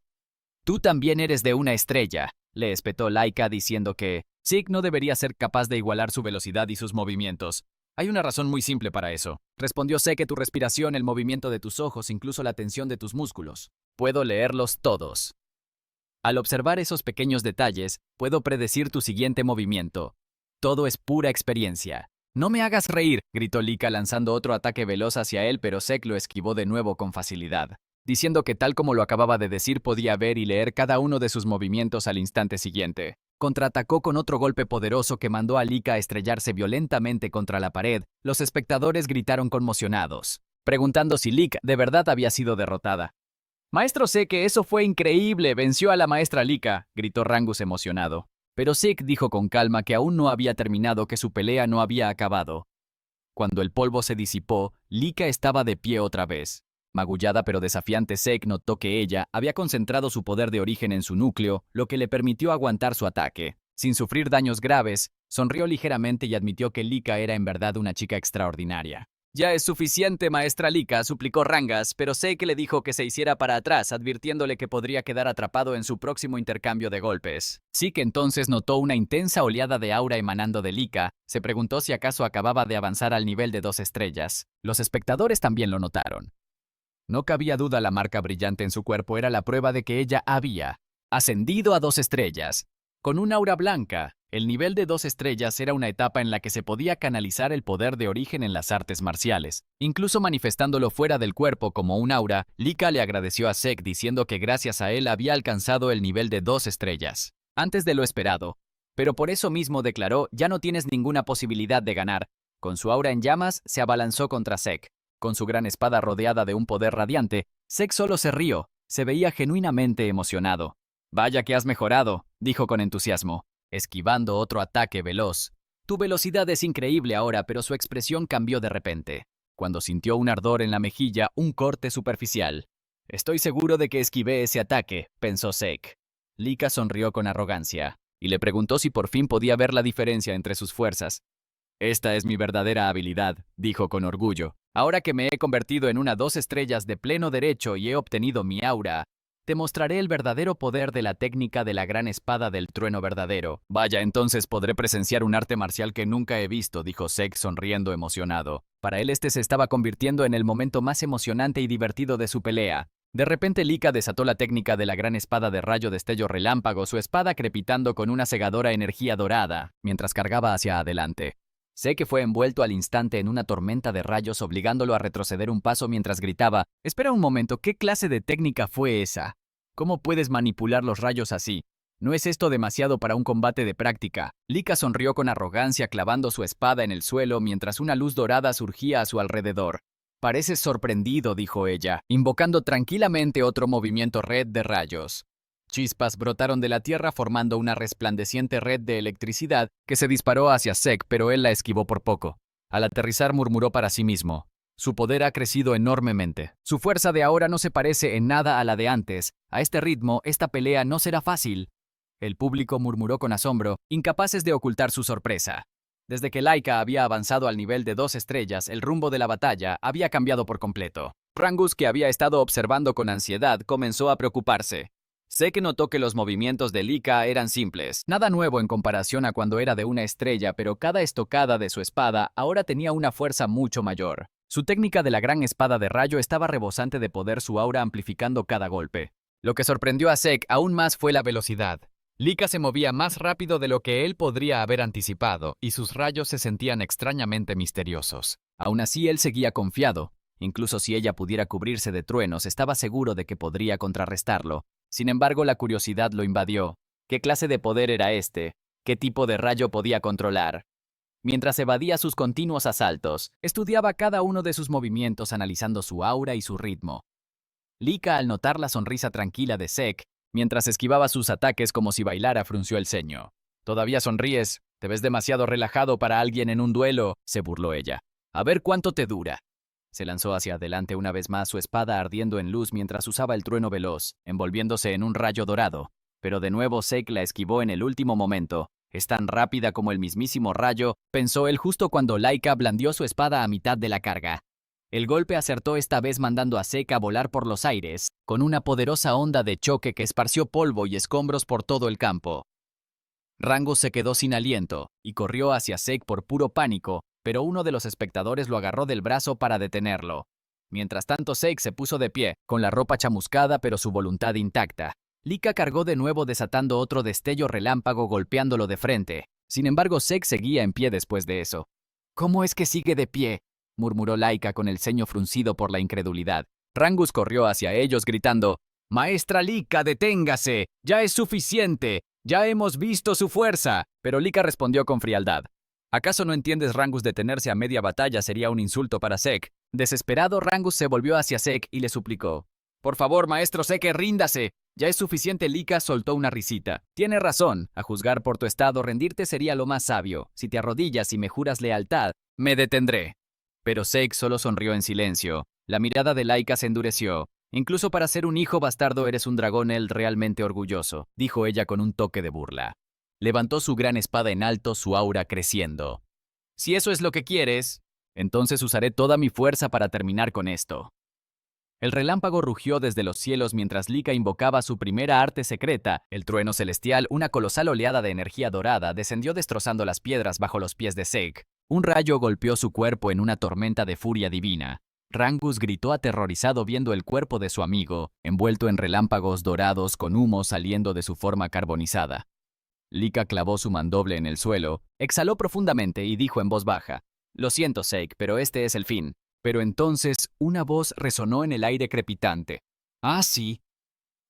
Tú también eres de una estrella, le espetó Laika diciendo que Zeke no debería ser capaz de igualar su velocidad y sus movimientos. Hay una razón muy simple para eso. Respondió Zeke: tu respiración, el movimiento de tus ojos, incluso la tensión de tus músculos. Puedo leerlos todos. Al observar esos pequeños detalles, puedo predecir tu siguiente movimiento. Todo es pura experiencia. No me hagas reír, gritó Lika lanzando otro ataque veloz hacia él, pero Zeke lo esquivó de nuevo con facilidad, diciendo que tal como lo acababa de decir podía ver y leer cada uno de sus movimientos al instante siguiente. Contraatacó con otro golpe poderoso que mandó a Lika a estrellarse violentamente contra la pared. Los espectadores gritaron conmocionados, preguntando si Lika de verdad había sido derrotada. Maestro Zeke, eso fue increíble, venció a la maestra Lika, gritó Rangus emocionado. Pero Zeke dijo con calma que aún no había terminado, que su pelea no había acabado. Cuando el polvo se disipó, Lika estaba de pie otra vez. Magullada pero desafiante, Zeke notó que ella había concentrado su poder de origen en su núcleo, lo que le permitió aguantar su ataque. Sin sufrir daños graves, sonrió ligeramente y admitió que Lika era en verdad una chica extraordinaria. Ya es suficiente, maestra Lika, suplicó Rangas, pero Zeke le dijo que se hiciera para atrás, advirtiéndole que podría quedar atrapado en su próximo intercambio de golpes. Zeke entonces notó una intensa oleada de aura emanando de Lika. Se preguntó si acaso acababa de avanzar al nivel de 2 estrellas. Los espectadores también lo notaron. No cabía duda, la marca brillante en su cuerpo era la prueba de que ella había ascendido a 2 estrellas. Con un aura blanca, el nivel de 2 estrellas era una etapa en la que se podía canalizar el poder de origen en las artes marciales. Incluso manifestándolo fuera del cuerpo como un aura, Lika le agradeció a Zeke diciendo que gracias a él había alcanzado el nivel de 2 estrellas. Antes de lo esperado. Pero por eso mismo declaró: ya no tienes ninguna posibilidad de ganar. Con su aura en llamas, se abalanzó contra Zeke. Con su gran espada rodeada de un poder radiante, Zeke solo se rió. Se veía genuinamente emocionado. Vaya que has mejorado, dijo con entusiasmo, esquivando otro ataque veloz. Tu velocidad es increíble ahora, pero su expresión cambió de repente, cuando sintió un ardor en la mejilla, un corte superficial. Estoy seguro de que esquivé ese ataque, pensó Zeke. Lika sonrió con arrogancia, y le preguntó si por fin podía ver la diferencia entre sus fuerzas. Esta es mi verdadera habilidad, dijo con orgullo. Ahora que me he convertido en una 2 estrellas de pleno derecho y he obtenido mi aura, te mostraré el verdadero poder de la técnica de la gran espada del trueno verdadero. Vaya, entonces podré presenciar un arte marcial que nunca he visto, dijo Zeke sonriendo emocionado. Para él este se estaba convirtiendo en el momento más emocionante y divertido de su pelea. De repente Lika desató la técnica de la gran espada de rayo destello relámpago, su espada crepitando con una cegadora energía dorada, mientras cargaba hacia adelante. Zeke fue envuelto al instante en una tormenta de rayos, obligándolo a retroceder un paso mientras gritaba: «Espera un momento, ¿qué clase de técnica fue esa? ¿Cómo puedes manipular los rayos así? ¿No es esto demasiado para un combate de práctica?» Lika sonrió con arrogancia, clavando su espada en el suelo mientras una luz dorada surgía a su alrededor. «Pareces sorprendido», dijo ella, invocando tranquilamente otro movimiento red de rayos. Chispas brotaron de la tierra formando una resplandeciente red de electricidad que se disparó hacia Zeke, pero él la esquivó por poco. Al aterrizar murmuró para sí mismo: «Su poder ha crecido enormemente. Su fuerza de ahora no se parece en nada a la de antes. A este ritmo, esta pelea no será fácil». El público murmuró con asombro, incapaces de ocultar su sorpresa. Desde que Laika había avanzado al nivel de 2 estrellas, el rumbo de la batalla había cambiado por completo. Rangus, que había estado observando con ansiedad, comenzó a preocuparse. Zeke notó que los movimientos de Lika eran simples, nada nuevo en comparación a cuando era de una estrella, pero cada estocada de su espada ahora tenía una fuerza mucho mayor. Su técnica de la gran espada de rayo estaba rebosante de poder, su aura amplificando cada golpe. Lo que sorprendió a Zeke aún más fue la velocidad. Lika se movía más rápido de lo que él podría haber anticipado, y sus rayos se sentían extrañamente misteriosos. Aún así, él seguía confiado. Incluso si ella pudiera cubrirse de truenos, estaba seguro de que podría contrarrestarlo. Sin embargo, la curiosidad lo invadió. ¿Qué clase de poder era este? ¿Qué tipo de rayo podía controlar? Mientras evadía sus continuos asaltos, estudiaba cada uno de sus movimientos, analizando su aura y su ritmo. Lika, al notar la sonrisa tranquila de Zeke, mientras esquivaba sus ataques como si bailara, frunció el ceño. «¿Todavía sonríes? Te ves demasiado relajado para alguien en un duelo», se burló ella. «A ver cuánto te dura». Se lanzó hacia adelante una vez más, su espada ardiendo en luz mientras usaba el trueno veloz, envolviéndose en un rayo dorado. Pero de nuevo Zeke la esquivó en el último momento. «Es tan rápida como el mismísimo rayo», pensó él justo cuando Laika blandió su espada a mitad de la carga. El golpe acertó esta vez, mandando a Zeke a volar por los aires, con una poderosa onda de choque que esparció polvo y escombros por todo el campo. Rangus se quedó sin aliento y corrió hacia Zeke por puro pánico, pero uno de los espectadores lo agarró del brazo para detenerlo. Mientras tanto, Zeke se puso de pie, con la ropa chamuscada pero su voluntad intacta. Lika cargó de nuevo, desatando otro destello relámpago golpeándolo de frente. Sin embargo, Zeke seguía en pie después de eso. «¿Cómo es que sigue de pie?», murmuró Laika con el ceño fruncido por la incredulidad. Rangus corrió hacia ellos gritando: «Maestra Lika, deténgase. Ya es suficiente. Ya hemos visto su fuerza». Pero Lika respondió con frialdad: «¿Acaso no entiendes, Rangus? Detenerse a media batalla sería un insulto para Zeke». Desesperado, Rangus se volvió hacia Zeke y le suplicó: «Por favor, maestro Zeke, ríndase. Ya es suficiente». Lika soltó una risita. «Tiene razón. A juzgar por tu estado, rendirte sería lo más sabio. Si te arrodillas y me juras lealtad, me detendré». Pero Zeke solo sonrió en silencio. La mirada de Laika se endureció. «Incluso para ser un hijo bastardo eres un dragón realmente orgulloso», dijo ella con un toque de burla. Levantó su gran espada en alto, su aura creciendo. «Si eso es lo que quieres, entonces usaré toda mi fuerza para terminar con esto». El relámpago rugió desde los cielos mientras Lika invocaba su primera arte secreta, el trueno celestial. Una colosal oleada de energía dorada descendió destrozando las piedras bajo los pies de Zeke. Un rayo golpeó su cuerpo en una tormenta de furia divina. Rangus gritó aterrorizado viendo el cuerpo de su amigo, envuelto en relámpagos dorados con humo saliendo de su forma carbonizada. Lika clavó su mandoble en el suelo, exhaló profundamente y dijo en voz baja: «Lo siento, Zeke, pero este es el fin». Pero entonces una voz resonó en el aire crepitante. «¡Ah, sí!».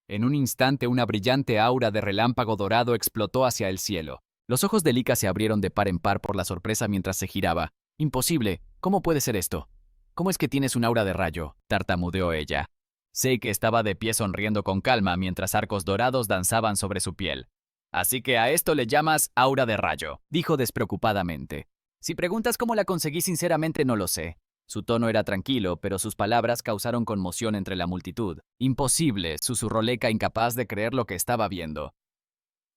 En un instante una brillante aura de relámpago dorado explotó hacia el cielo. Los ojos de Lika se abrieron de par en par por la sorpresa mientras se giraba. «Imposible. ¿Cómo puede ser esto?». «¿Cómo es que tienes un aura de rayo?», tartamudeó ella. Zeke estaba de pie sonriendo con calma mientras arcos dorados danzaban sobre su piel. «Así que a esto le llamas aura de rayo», dijo despreocupadamente. «Si preguntas cómo la conseguí, sinceramente no lo sé». Su tono era tranquilo, pero sus palabras causaron conmoción entre la multitud. «Imposible», susurró Lika, incapaz de creer lo que estaba viendo.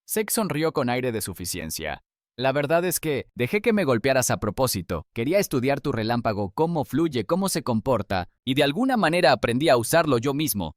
Zeke sonrió con aire de suficiencia. «La verdad es que dejé que me golpearas a propósito. Quería estudiar tu relámpago, cómo fluye, cómo se comporta, y de alguna manera aprendí a usarlo yo mismo».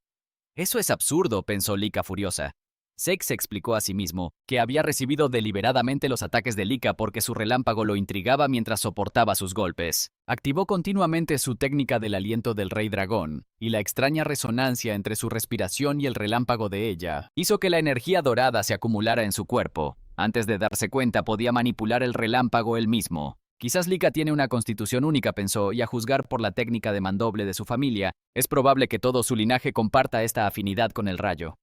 «Eso es absurdo», pensó Lika furiosa. Zeke se explicó a sí mismo que había recibido deliberadamente los ataques de Lika porque su relámpago lo intrigaba mientras soportaba sus golpes. Activó continuamente su técnica del aliento del rey dragón, y la extraña resonancia entre su respiración y el relámpago de ella hizo que la energía dorada se acumulara en su cuerpo. Antes de darse cuenta, podía manipular el relámpago él mismo. Quizás Lika tiene una constitución única, pensó, y a juzgar por la técnica de mandoble de su familia, es probable que todo su linaje comparta esta afinidad con el rayo.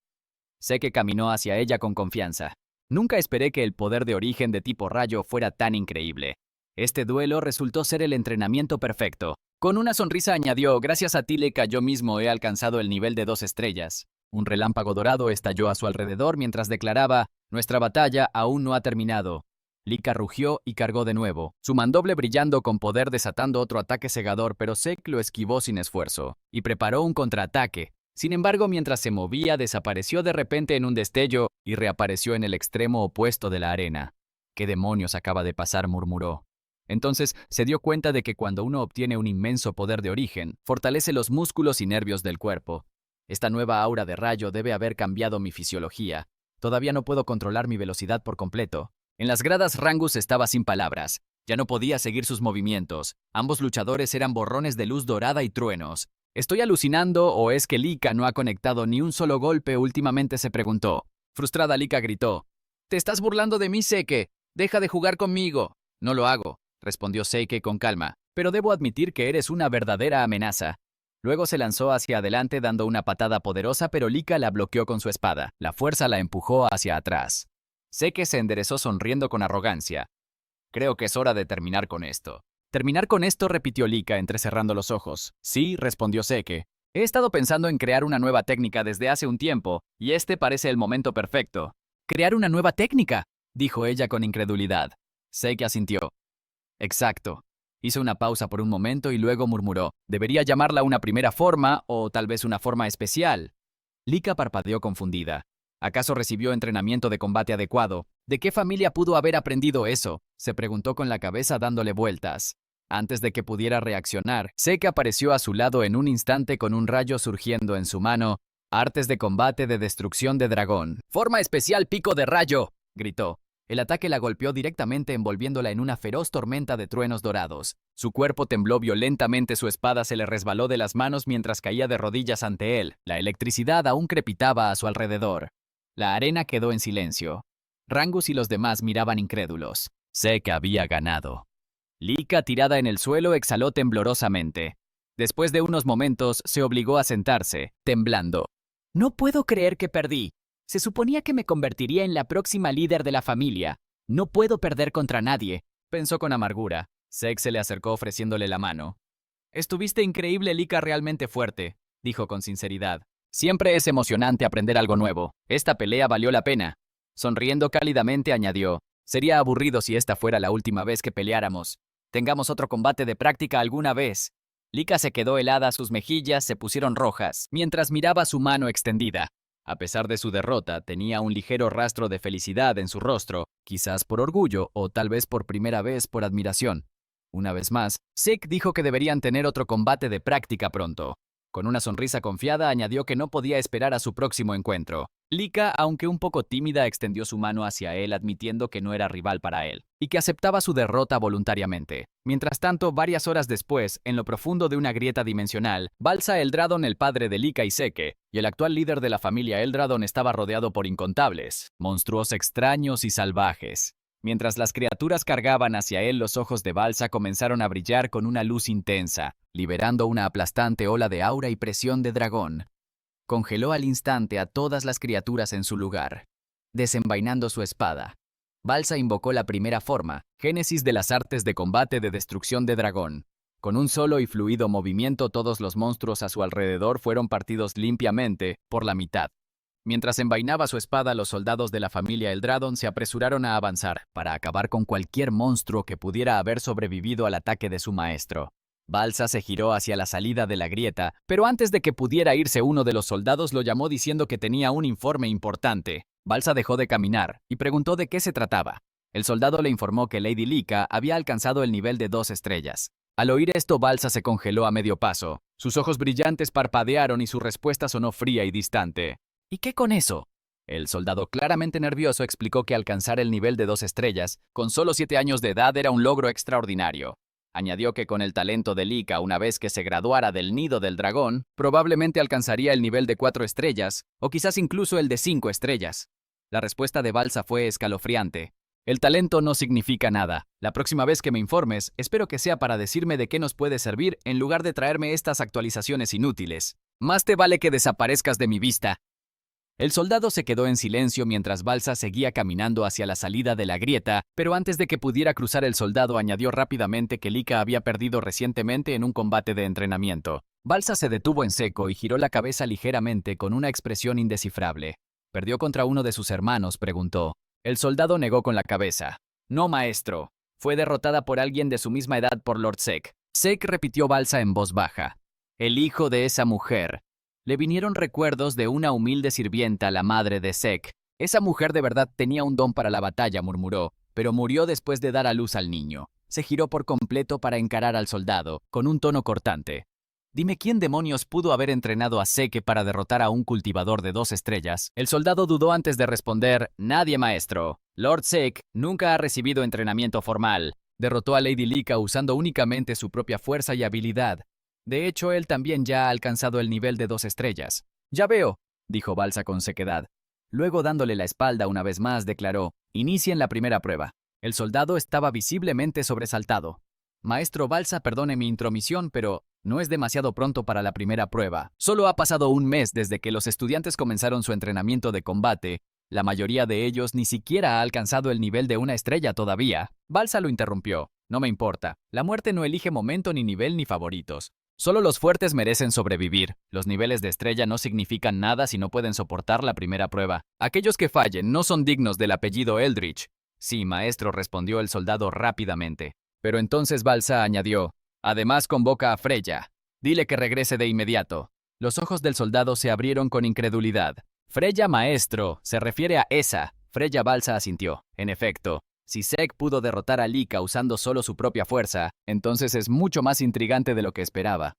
Zeke caminó hacia ella con confianza. Nunca esperé que el poder de origen de tipo rayo fuera tan increíble. Este duelo resultó ser el entrenamiento perfecto. Con una sonrisa añadió: «Gracias a ti, Lika, yo mismo he alcanzado el nivel de 2 estrellas». Un relámpago dorado estalló a su alrededor mientras declaraba: «Nuestra batalla aún no ha terminado». Lika rugió y cargó de nuevo, su mandoble brillando con poder, desatando otro ataque cegador, pero Zeke lo esquivó sin esfuerzo y preparó un contraataque. Sin embargo, mientras se movía, desapareció de repente en un destello y reapareció en el extremo opuesto de la arena. «¿Qué demonios acaba de pasar?», murmuró. Entonces se dio cuenta de que cuando uno obtiene un inmenso poder de origen, fortalece los músculos y nervios del cuerpo. «Esta nueva aura de rayo debe haber cambiado mi fisiología. Todavía no puedo controlar mi velocidad por completo». En las gradas, Rangus estaba sin palabras. Ya no podía seguir sus movimientos. Ambos luchadores eran borrones de luz dorada y truenos. ¿Estoy alucinando o es que Lika no ha conectado ni un solo golpe últimamente?, se preguntó. Frustrada, Lika gritó: «¿Te estás burlando de mí, Zeke? Deja de jugar conmigo». «No lo hago», respondió Zeke con calma, «pero debo admitir que eres una verdadera amenaza». Luego se lanzó hacia adelante dando una patada poderosa, pero Lika la bloqueó con su espada. La fuerza la empujó hacia atrás. Zeke se enderezó sonriendo con arrogancia. «Creo que es hora de terminar con esto». «¿Terminar con esto?», repitió Lika entrecerrando los ojos. «Sí», respondió Zeke. He estado pensando en crear una nueva técnica desde hace un tiempo, y este parece el momento perfecto. ¿Crear una nueva técnica?, dijo ella con incredulidad. Seki asintió. Exacto. Hizo una pausa por un momento y luego murmuró. Debería llamarla una primera forma o tal vez una forma especial. Lika parpadeó confundida. ¿Acaso recibió entrenamiento de combate adecuado? ¿De qué familia pudo haber aprendido eso?, se preguntó con la cabeza dándole vueltas. Antes de que pudiera reaccionar, Seki apareció a su lado en un instante con un rayo surgiendo en su mano. Artes de combate de destrucción de dragón. ¡Forma especial pico de rayo!, gritó. El ataque la golpeó directamente envolviéndola en una feroz tormenta de truenos dorados. Su cuerpo tembló violentamente, su espada se le resbaló de las manos mientras caía de rodillas ante él. La electricidad aún crepitaba a su alrededor. La arena quedó en silencio. Rangus y los demás miraban incrédulos. Seki había ganado. Lika, tirada en el suelo, exhaló temblorosamente. Después de unos momentos, se obligó a sentarse, temblando. No puedo creer que perdí. Se suponía que me convertiría en la próxima líder de la familia. No puedo perder contra nadie, pensó con amargura. Seki se le acercó ofreciéndole la mano. Estuviste increíble, Lika, realmente fuerte, dijo con sinceridad. Siempre es emocionante aprender algo nuevo. Esta pelea valió la pena. Sonriendo cálidamente añadió. Sería aburrido si esta fuera la última vez que peleáramos. Tengamos otro combate de práctica alguna vez. Lika se quedó helada, sus mejillas se pusieron rojas, mientras miraba su mano extendida. A pesar de su derrota, tenía un ligero rastro de felicidad en su rostro, quizás por orgullo o tal vez por primera vez por admiración. Una vez más, Seki dijo que deberían tener otro combate de práctica pronto. Con una sonrisa confiada añadió que no podía esperar a su próximo encuentro. Lika, aunque un poco tímida, extendió su mano hacia él admitiendo que no era rival para él, y que aceptaba su derrota voluntariamente. Mientras tanto, varias horas después, en lo profundo de una grieta dimensional, Balsa Eldragon, el padre de Lika y Seki, y el actual líder de la familia Eldragon, estaba rodeado por incontables monstruos extraños y salvajes. Mientras las criaturas cargaban hacia él, los ojos de Balsa comenzaron a brillar con una luz intensa, liberando una aplastante ola de aura y presión de dragón. Congeló al instante a todas las criaturas en su lugar. Desenvainando su espada, Balsa invocó la primera forma, génesis de las artes de combate de destrucción de dragón. Con un solo y fluido movimiento, todos los monstruos a su alrededor fueron partidos limpiamente, por la mitad. Mientras envainaba su espada, los soldados de la familia Eldragon se apresuraron a avanzar, para acabar con cualquier monstruo que pudiera haber sobrevivido al ataque de su maestro. Balsa se giró hacia la salida de la grieta, pero antes de que pudiera irse, uno de los soldados lo llamó diciendo que tenía un informe importante. Balsa dejó de caminar y preguntó de qué se trataba. El soldado le informó que Lady Lika había alcanzado el nivel de 2 estrellas. Al oír esto, Balsa se congeló a medio paso. Sus ojos brillantes parpadearon y su respuesta sonó fría y distante. ¿Y qué con eso? El soldado, claramente nervioso, explicó que alcanzar el nivel de 2 estrellas, con solo 7 años de edad, era un logro extraordinario. Añadió que con el talento de Lika, una vez que se graduara del nido del dragón, probablemente alcanzaría el nivel de 4 estrellas, o quizás incluso el de 5 estrellas. La respuesta de Balsa fue escalofriante. El talento no significa nada. La próxima vez que me informes, espero que sea para decirme de qué nos puede servir en lugar de traerme estas actualizaciones inútiles. Más te vale que desaparezcas de mi vista. El soldado se quedó en silencio mientras Balsa seguía caminando hacia la salida de la grieta, pero antes de que pudiera cruzar, el soldado añadió rápidamente que Lika había perdido recientemente en un combate de entrenamiento. Balsa se detuvo en seco y giró la cabeza ligeramente con una expresión indescifrable. ¿Perdió contra uno de sus hermanos?, preguntó. El soldado negó con la cabeza. No, maestro. Fue derrotada por alguien de su misma edad por Lord Seki. Seki, repitió Balsa en voz baja. El hijo de esa mujer. Le vinieron recuerdos de una humilde sirvienta, la madre de Seki. Esa mujer de verdad tenía un don para la batalla, murmuró, pero murió después de dar a luz al niño. Se giró por completo para encarar al soldado, con un tono cortante. Dime quién demonios pudo haber entrenado a Seki para derrotar a un cultivador de 2 estrellas. El soldado dudó antes de responder, nadie, maestro. Lord Seki nunca ha recibido entrenamiento formal. Derrotó a Lady Lika usando únicamente su propia fuerza y habilidad. De hecho, él también ya ha alcanzado el nivel de 2 estrellas. Ya veo, dijo Balsa con sequedad. Luego, dándole la espalda una vez más, declaró, inicien la primera prueba. El soldado estaba visiblemente sobresaltado. Maestro Balsa, perdone mi intromisión, pero no es demasiado pronto para la primera prueba. Solo ha pasado un mes desde que los estudiantes comenzaron su entrenamiento de combate. La mayoría de ellos ni siquiera ha alcanzado el nivel de 1 estrella todavía. Balsa lo interrumpió. No me importa. La muerte no elige momento, ni nivel, ni favoritos. Solo los fuertes merecen sobrevivir. Los niveles de estrella no significan nada si no pueden soportar la primera prueba. Aquellos que fallen no son dignos del apellido Eldritch. Sí, maestro, respondió el soldado rápidamente. Pero entonces Balsa añadió, además convoca a Freya. Dile que regrese de inmediato. Los ojos del soldado se abrieron con incredulidad. Freya, maestro, se refiere a esa. Freya. Balsa asintió. En efecto, si Zek pudo derrotar a Lika usando solo su propia fuerza, entonces es mucho más intrigante de lo que esperaba.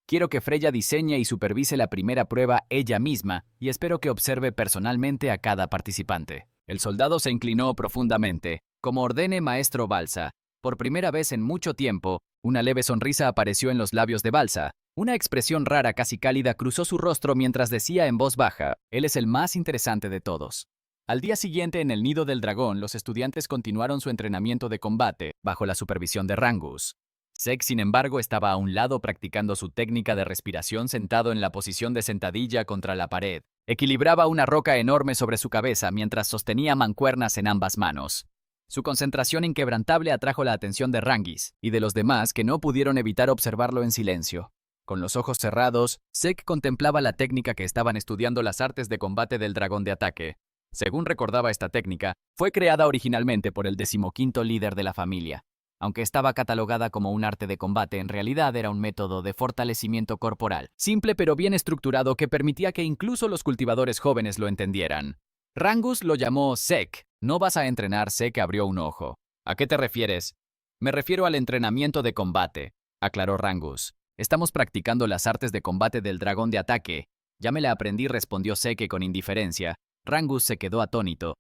Quiero que Freya diseñe y supervise la primera prueba ella misma y espero que observe personalmente a cada participante. El soldado se inclinó profundamente. Como ordene maestro Balsa. Por primera vez en mucho tiempo, una leve sonrisa apareció en los labios de Balsa. Una expresión rara, casi cálida, cruzó su rostro mientras decía en voz baja, él es el más interesante de todos. Al día siguiente, en el nido del dragón, los estudiantes continuaron su entrenamiento de combate, bajo la supervisión de Rangus. Zek, sin embargo, estaba a un lado practicando su técnica de respiración sentado en la posición de sentadilla contra la pared. Equilibraba una roca enorme sobre su cabeza mientras sostenía mancuernas en ambas manos. Su concentración inquebrantable atrajo la atención de Rangis y de los demás que no pudieron evitar observarlo en silencio. Con los ojos cerrados, Zek contemplaba la técnica que estaban estudiando las artes de combate del dragón de ataque. Según recordaba, esta técnica fue creada originalmente por el 15º líder de la familia. Aunque estaba catalogada como un arte de combate, en realidad era un método de fortalecimiento corporal, simple pero bien estructurado que permitía que incluso los cultivadores jóvenes lo entendieran. Rangus lo llamó Zek. No vas a entrenar, Zek abrió un ojo. ¿A qué te refieres? Me refiero al entrenamiento de combate, aclaró Rangus. Estamos practicando las artes de combate del dragón de ataque. Ya me la aprendí, respondió Zek con indiferencia. Rangus se quedó atónito.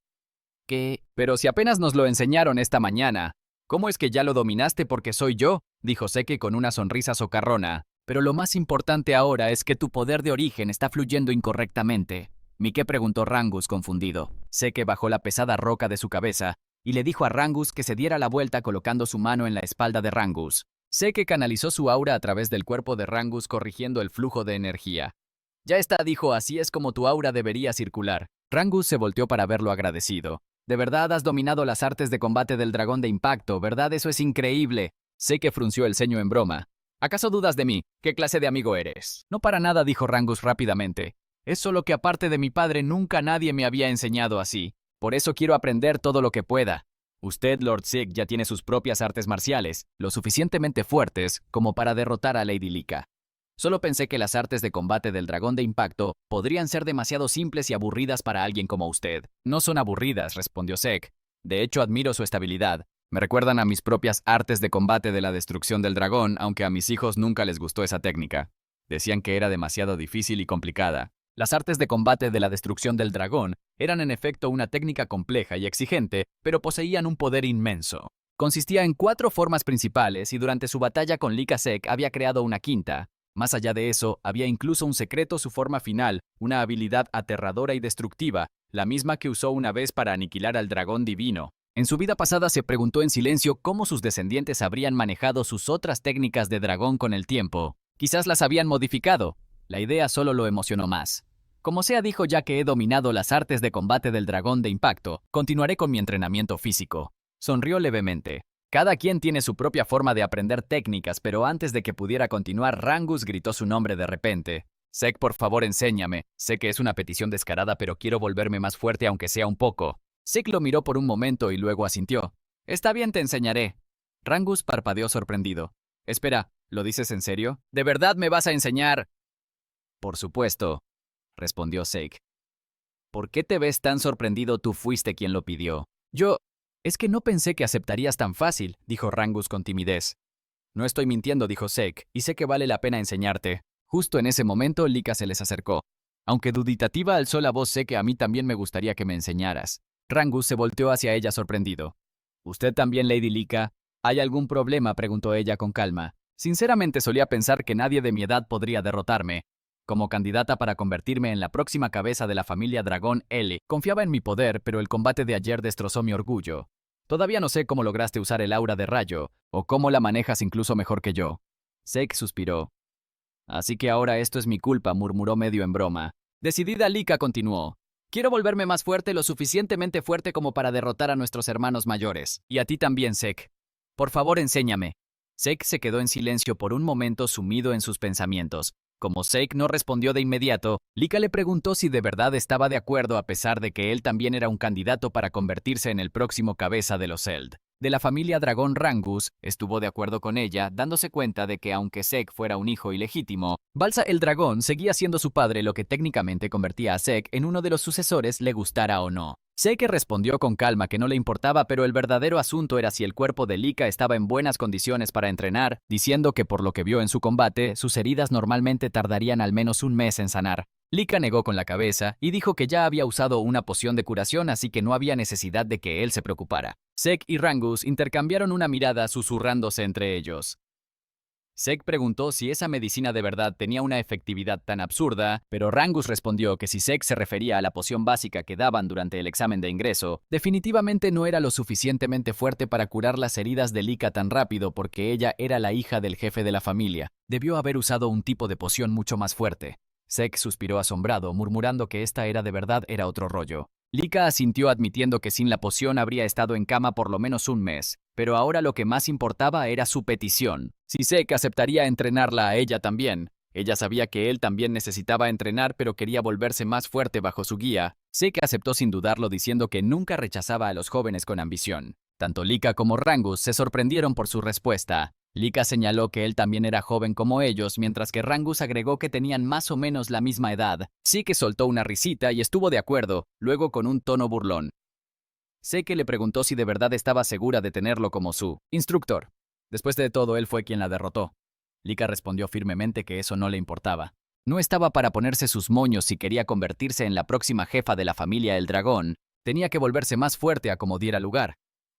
¿Qué? Pero si apenas nos lo enseñaron esta mañana. ¿Cómo es que ya lo dominaste porque soy yo? Dijo Zek con una sonrisa socarrona. Pero lo más importante ahora es que tu poder de origen está fluyendo incorrectamente. ¿Miqué? Preguntó Rangus confundido. Zek bajó la pesada roca de su cabeza y le dijo a Rangus que se diera la vuelta colocando su mano en la espalda de Rangus. Zek canalizó su aura a través del cuerpo de Rangus corrigiendo el flujo de energía. Ya está, dijo, así es como tu aura debería circular. Rangus se volteó para verlo agradecido. De verdad has dominado las artes de combate del dragón de impacto, ¿verdad? Eso es increíble. Zek frunció el ceño en broma. ¿Acaso dudas de mí? ¿Qué clase de amigo eres? No para nada, dijo Rangus rápidamente. Es solo que aparte de mi padre nunca nadie me había enseñado así. Por eso quiero aprender todo lo que pueda. Usted, Lord Zek, ya tiene sus propias artes marciales, lo suficientemente fuertes como para derrotar a Lady Lika. Solo pensé que las artes de combate del dragón de impacto podrían ser demasiado simples y aburridas para alguien como usted. No son aburridas, respondió Zek. De hecho, admiro su estabilidad. Me recuerdan a mis propias artes de combate de la destrucción del dragón, aunque a mis hijos nunca les gustó esa técnica. Decían que era demasiado difícil y complicada. Las artes de combate de la destrucción del dragón eran en efecto una técnica compleja y exigente, pero poseían un poder inmenso. Consistía en 4 formas principales y durante su batalla con Lika Zek había creado una quinta. Más allá de eso, había incluso un secreto: su forma final, una habilidad aterradora y destructiva, la misma que usó una vez para aniquilar al dragón divino. En su vida pasada se preguntó en silencio cómo sus descendientes habrían manejado sus otras técnicas de dragón con el tiempo. Quizás las habían modificado. La idea solo lo emocionó más. Como sea, dijo, ya que he dominado las artes de combate del dragón de impacto, continuaré con mi entrenamiento físico. Sonrió levemente. Cada quien tiene su propia forma de aprender técnicas, pero antes de que pudiera continuar, Rangus gritó su nombre de repente. Zek, por favor, enséñame. Sé que es una petición descarada, pero quiero volverme más fuerte aunque sea un poco. Zek lo miró por un momento y luego asintió. Está bien, te enseñaré. Rangus parpadeó sorprendido. Espera, ¿lo dices en serio? ¿De verdad me vas a enseñar? Por supuesto, respondió Zek. ¿Por qué te ves tan sorprendido? Tú fuiste quien lo pidió. Es que no pensé que aceptarías tan fácil, dijo Rangus con timidez. No estoy mintiendo, dijo Zek, y sé que vale la pena enseñarte. Justo en ese momento, Lika se les acercó. Aunque duditativa, alzó la voz. Sé que a mí también me gustaría que me enseñaras. Rangus se volteó hacia ella sorprendido. ¿Usted también, Lady Lika? ¿Hay algún problema?, preguntó ella con calma. Sinceramente solía pensar que nadie de mi edad podría derrotarme. Como candidata para convertirme en la próxima cabeza de la familia Dragón L, confiaba en mi poder, pero el combate de ayer destrozó mi orgullo. Todavía no sé cómo lograste usar el aura de rayo, o cómo la manejas incluso mejor que yo. Zek suspiró. Así que ahora esto es mi culpa, murmuró medio en broma. Decidida, Lika continuó. Quiero volverme más fuerte, lo suficientemente fuerte como para derrotar a nuestros hermanos mayores. Y a ti también, Zek. Por favor, enséñame. Sek se quedó en silencio por un momento sumido en sus pensamientos. Como Sek no respondió de inmediato, Lika le preguntó si de verdad estaba de acuerdo a pesar de que él también era un candidato para convertirse en el próximo cabeza de los Eld. De la familia dragón Rangus, estuvo de acuerdo con ella, dándose cuenta de que aunque Sek fuera un hijo ilegítimo, Balsa el dragón seguía siendo su padre, lo que técnicamente convertía a Sek en uno de los sucesores, le gustara o no. Sek respondió con calma que no le importaba, pero el verdadero asunto era si el cuerpo de Lika estaba en buenas condiciones para entrenar, diciendo que por lo que vio en su combate, sus heridas normalmente tardarían al menos un mes en sanar. Lika negó con la cabeza y dijo que ya había usado una poción de curación, así que no había necesidad de que él se preocupara. Sek y Rangus intercambiaron una mirada susurrándose entre ellos. Sek preguntó si esa medicina de verdad tenía una efectividad tan absurda, pero Rangus respondió que si Sek se refería a la poción básica que daban durante el examen de ingreso, definitivamente no era lo suficientemente fuerte para curar las heridas de Lika tan rápido porque ella era la hija del jefe de la familia. Debió haber usado un tipo de poción mucho más fuerte. Sek suspiró asombrado, murmurando que esta era de verdad era otro rollo. Lika asintió admitiendo que sin la poción habría estado en cama por lo menos un mes, pero ahora lo que más importaba era su petición. Si Sek aceptaría entrenarla a ella también. Ella sabía que él también necesitaba entrenar, pero quería volverse más fuerte bajo su guía. Sek aceptó sin dudarlo, diciendo que nunca rechazaba a los jóvenes con ambición. Tanto Lika como Rangus se sorprendieron por su respuesta. Lika señaló que él también era joven como ellos, mientras que Rangus agregó que tenían más o menos la misma edad. Sek soltó una risita y estuvo de acuerdo, luego con un tono burlón. Sek le preguntó si de verdad estaba segura de tenerlo como su instructor. Después de todo, él fue quien la derrotó. Lika respondió firmemente que eso no le importaba. No estaba para ponerse sus moños si quería convertirse en la próxima jefa de la familia El Dragón. Tenía que volverse más fuerte a como diera lugar.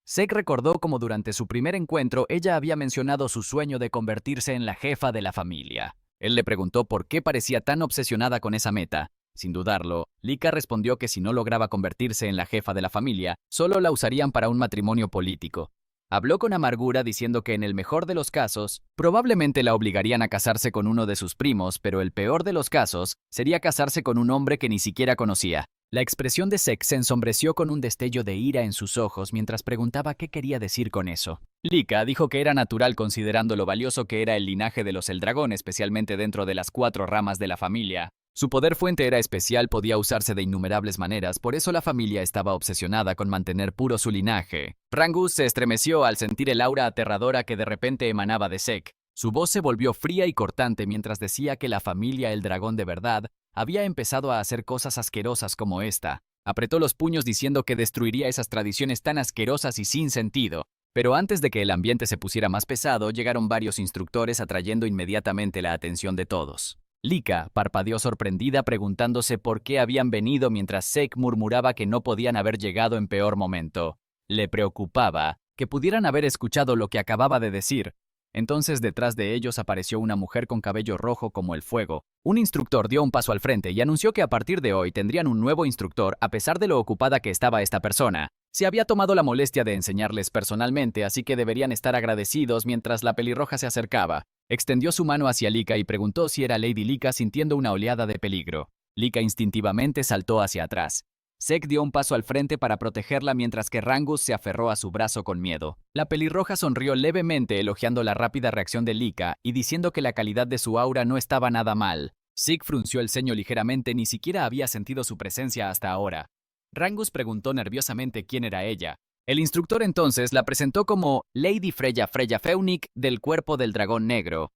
Sek recordó cómo durante su primer encuentro ella había mencionado su sueño de convertirse en la jefa de la familia. Él le preguntó por qué parecía tan obsesionada con esa meta. Sin dudarlo, Lika respondió que si no lograba convertirse en la jefa de la familia, solo la usarían para un matrimonio político. Habló con amargura diciendo que en el mejor de los casos, probablemente la obligarían a casarse con uno de sus primos, pero el peor de los casos sería casarse con un hombre que ni siquiera conocía. La expresión de Sek se ensombreció con un destello de ira en sus ojos mientras preguntaba qué quería decir con eso. Lika dijo que era natural considerando lo valioso que era el linaje de los Eldragón, especialmente dentro de las 4 ramas de la familia. Su poder fuente era especial, podía usarse de innumerables maneras, por eso la familia estaba obsesionada con mantener puro su linaje. Rangus se estremeció al sentir el aura aterradora que de repente emanaba de Sek. Su voz se volvió fría y cortante mientras decía que la familia El Dragón de verdad había empezado a hacer cosas asquerosas como esta. Apretó los puños diciendo que destruiría esas tradiciones tan asquerosas y sin sentido. Pero antes de que el ambiente se pusiera más pesado, llegaron varios instructores atrayendo inmediatamente la atención de todos. Lika parpadeó sorprendida preguntándose por qué habían venido mientras Sek murmuraba que no podían haber llegado en peor momento. Le preocupaba que pudieran haber escuchado lo que acababa de decir. Entonces detrás de ellos apareció una mujer con cabello rojo como el fuego. Un instructor dio un paso al frente y anunció que a partir de hoy tendrían un nuevo instructor a pesar de lo ocupada que estaba esta persona. Se había tomado la molestia de enseñarles personalmente, así que deberían estar agradecidos mientras la pelirroja se acercaba. Extendió su mano hacia Lika y preguntó si era Lady Lika sintiendo una oleada de peligro. Lika instintivamente saltó hacia atrás. Sek dio un paso al frente para protegerla mientras que Rangus se aferró a su brazo con miedo. La pelirroja sonrió levemente elogiando la rápida reacción de Lika y diciendo que la calidad de su aura no estaba nada mal. Sek frunció el ceño ligeramente, ni siquiera había sentido su presencia hasta ahora. Rangus preguntó nerviosamente quién era ella. El instructor entonces la presentó como Lady Freya Feunik del Cuerpo del Dragón Negro.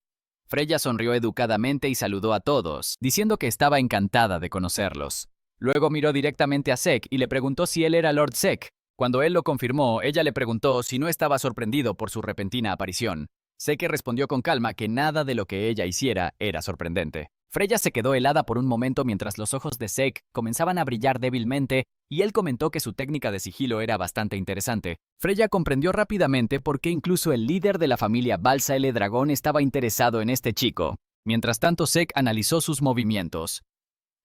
Freya sonrió educadamente y saludó a todos, diciendo que estaba encantada de conocerlos. Luego miró directamente a Sek y le preguntó si él era Lord Sek. Cuando él lo confirmó, ella le preguntó si no estaba sorprendido por su repentina aparición. Sek respondió con calma que nada de lo que ella hiciera era sorprendente. Freya se quedó helada por un momento mientras los ojos de Sek comenzaban a brillar débilmente y él comentó que su técnica de sigilo era bastante interesante. Freya comprendió rápidamente por qué incluso el líder de la familia Balsa el Dragón estaba interesado en este chico. Mientras tanto, Sek analizó sus movimientos.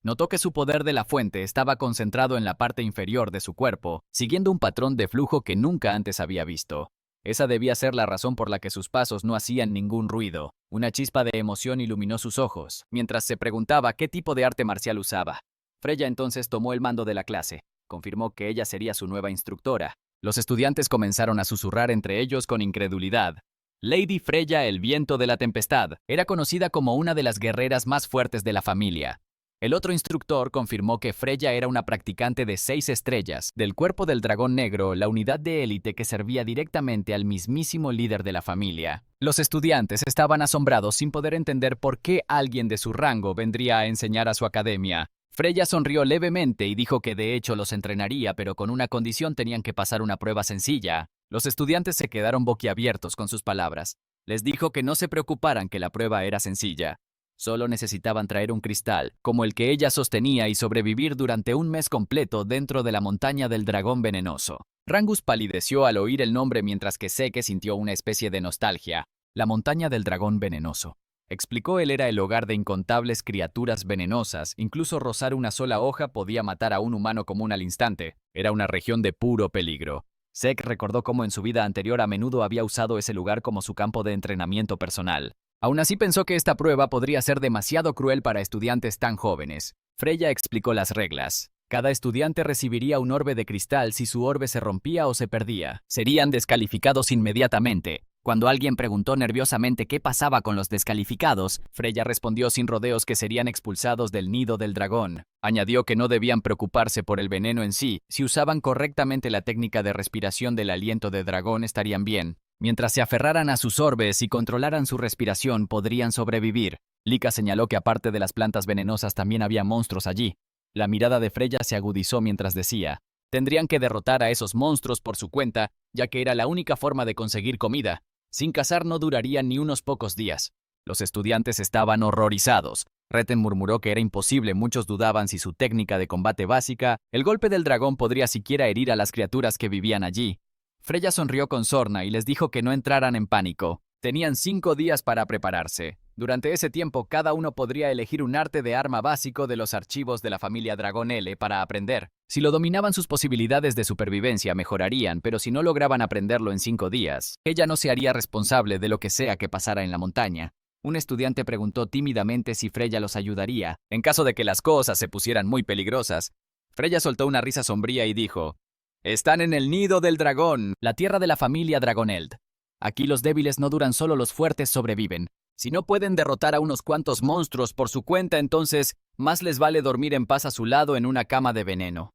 Notó que su poder de la fuente estaba concentrado en la parte inferior de su cuerpo, siguiendo un patrón de flujo que nunca antes había visto. Esa debía ser la razón por la que sus pasos no hacían ningún ruido. Una chispa de emoción iluminó sus ojos, mientras se preguntaba qué tipo de arte marcial usaba. Freya entonces tomó el mando de la clase. Confirmó que ella sería su nueva instructora. Los estudiantes comenzaron a susurrar entre ellos con incredulidad. Lady Freya, el viento de la tempestad, era conocida como una de las guerreras más fuertes de la familia. El otro instructor confirmó que Freya era una practicante de 6 estrellas, del cuerpo del dragón negro, la unidad de élite que servía directamente al mismísimo líder de la familia. Los estudiantes estaban asombrados sin poder entender por qué alguien de su rango vendría a enseñar a su academia. Freya sonrió levemente y dijo que de hecho los entrenaría, pero con una condición: tenían que pasar una prueba sencilla. Los estudiantes se quedaron boquiabiertos con sus palabras. Les dijo que no se preocuparan, que la prueba era sencilla. Solo necesitaban traer un cristal, como el que ella sostenía, y sobrevivir durante un mes completo dentro de la montaña del dragón venenoso. Rangus palideció al oír el nombre, mientras que Seke sintió una especie de nostalgia. La montaña del dragón venenoso. Explicó él, era el hogar de incontables criaturas venenosas. Incluso rozar una sola hoja podía matar a un humano común al instante. Era una región de puro peligro. Sek recordó cómo en su vida anterior a menudo había usado ese lugar como su campo de entrenamiento personal. Aún así pensó que esta prueba podría ser demasiado cruel para estudiantes tan jóvenes. Freya explicó las reglas. Cada estudiante recibiría un orbe de cristal si su orbe se rompía o se perdía. Serían descalificados inmediatamente. Cuando alguien preguntó nerviosamente qué pasaba con los descalificados, Freya respondió sin rodeos que serían expulsados del nido del dragón. Añadió que no debían preocuparse por el veneno en sí. Si usaban correctamente la técnica de respiración del aliento de dragón, estarían bien. Mientras se aferraran a sus orbes y controlaran su respiración, podrían sobrevivir. Lika señaló que aparte de las plantas venenosas también había monstruos allí. La mirada de Freya se agudizó mientras decía: tendrían que derrotar a esos monstruos por su cuenta, ya que era la única forma de conseguir comida. Sin cazar no durarían ni unos pocos días. Los estudiantes estaban horrorizados. Reten murmuró que era imposible. Muchos dudaban si su técnica de combate básica, el golpe del dragón, podría siquiera herir a las criaturas que vivían allí. Freya sonrió con sorna y les dijo que no entraran en pánico. Tenían 5 días para prepararse. Durante ese tiempo, cada uno podría elegir un arte de arma básico de los archivos de la familia Dragón L para aprender. Si lo dominaban, sus posibilidades de supervivencia mejorarían, pero si no lograban aprenderlo en 5 días, ella no se haría responsable de lo que sea que pasara en la montaña. Un estudiante preguntó tímidamente si Freya los ayudaría, en caso de que las cosas se pusieran muy peligrosas. Freya soltó una risa sombría y dijo: están en el nido del dragón, la tierra de la familia Dragoneld. Aquí los débiles no duran, solo los fuertes sobreviven. Si no pueden derrotar a unos cuantos monstruos por su cuenta, entonces más les vale dormir en paz a su lado en una cama de veneno.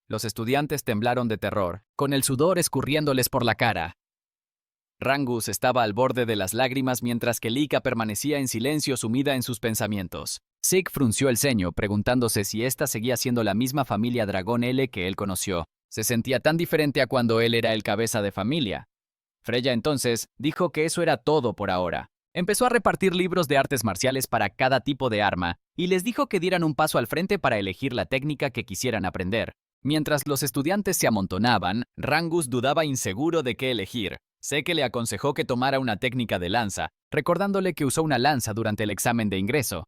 Los estudiantes temblaron de terror, con el sudor escurriéndoles por la cara. Rangus estaba al borde de las lágrimas, mientras que Lika permanecía en silencio, sumida en sus pensamientos. Zeke frunció el ceño, preguntándose si esta seguía siendo la misma familia Dragón L que él conoció. Se sentía tan diferente a cuando él era el cabeza de familia. Freya entonces dijo que eso era todo por ahora. Empezó a repartir libros de artes marciales para cada tipo de arma y les dijo que dieran un paso al frente para elegir la técnica que quisieran aprender. Mientras los estudiantes se amontonaban, Rangus dudaba, inseguro de qué elegir. Seke le aconsejó que tomara una técnica de lanza, recordándole que usó una lanza durante el examen de ingreso.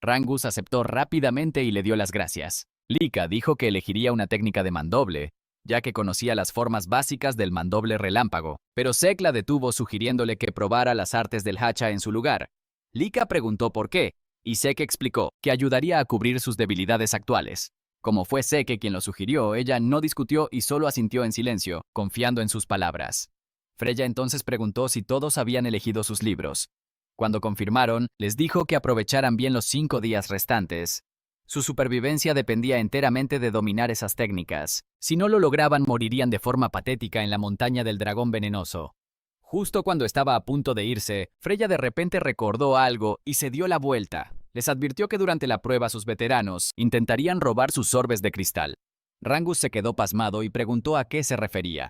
Rangus aceptó rápidamente y le dio las gracias. Lika dijo que elegiría una técnica de mandoble, ya que conocía las formas básicas del mandoble relámpago, pero Sek la detuvo sugiriéndole que probara las artes del hacha en su lugar. Lika preguntó por qué, y Sek explicó que ayudaría a cubrir sus debilidades actuales. Como fue Seke quien lo sugirió, ella no discutió y solo asintió en silencio, confiando en sus palabras. Freya entonces preguntó si todos habían elegido sus libros. Cuando confirmaron, les dijo que aprovecharan bien los 5 días restantes. Su supervivencia dependía enteramente de dominar esas técnicas. Si no lo lograban, morirían de forma patética en la montaña del dragón venenoso. Justo cuando estaba a punto de irse, Freya de repente recordó algo y se dio la vuelta. Les advirtió que durante la prueba sus veteranos intentarían robar sus orbes de cristal. Rangus se quedó pasmado y preguntó a qué se refería.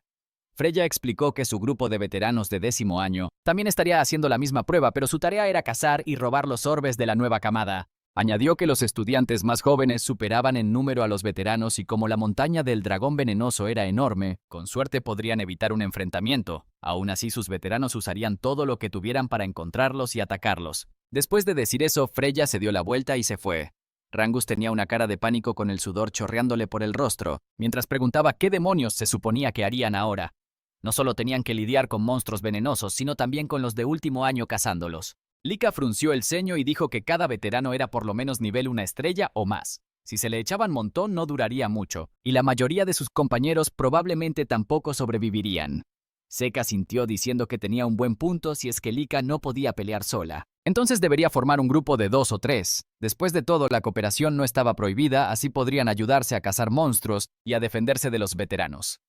Freya explicó que su grupo de veteranos de 10º año también estaría haciendo la misma prueba, pero su tarea era cazar y robar los orbes de la nueva camada. Añadió que los estudiantes más jóvenes superaban en número a los veteranos y como la montaña del dragón venenoso era enorme, con suerte podrían evitar un enfrentamiento. Aún así, sus veteranos usarían todo lo que tuvieran para encontrarlos y atacarlos. Después de decir eso, Freya se dio la vuelta y se fue. Rangus tenía una cara de pánico, con el sudor chorreándole por el rostro, mientras preguntaba qué demonios se suponía que harían ahora. No solo tenían que lidiar con monstruos venenosos, sino también con los de último año cazándolos. Lika frunció el ceño y dijo que cada veterano era por lo menos nivel 1 estrella o más. Si se le echaban montón no duraría mucho, y la mayoría de sus compañeros probablemente tampoco sobrevivirían. Zeke asintió diciendo que tenía un buen punto si es que Lika no podía pelear sola. Entonces debería formar un grupo de 2 o 3. Después de todo, la cooperación no estaba prohibida, así podrían ayudarse a cazar monstruos y a defenderse de los veteranos.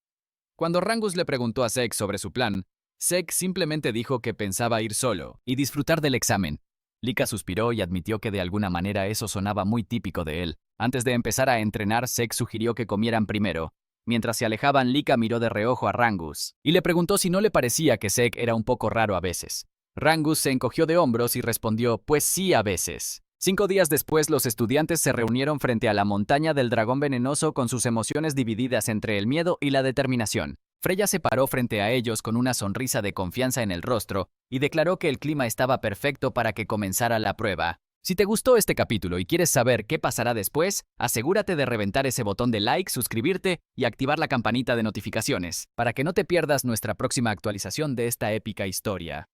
Cuando Rangus le preguntó a Zeke sobre su plan, Zeke simplemente dijo que pensaba ir solo y disfrutar del examen. Lika suspiró y admitió que de alguna manera eso sonaba muy típico de él. Antes de empezar a entrenar, Zeke sugirió que comieran primero. Mientras se alejaban, Lika miró de reojo a Rangus y le preguntó si no le parecía que Zeke era un poco raro a veces. Rangus se encogió de hombros y respondió, pues sí, a veces. 5 días después, los estudiantes se reunieron frente a la montaña del dragón venenoso con sus emociones divididas entre el miedo y la determinación. Freya se paró frente a ellos con una sonrisa de confianza en el rostro y declaró que el clima estaba perfecto para que comenzara la prueba. Si te gustó este capítulo y quieres saber qué pasará después, asegúrate de reventar ese botón de like, suscribirte y activar la campanita de notificaciones para que no te pierdas nuestra próxima actualización de esta épica historia.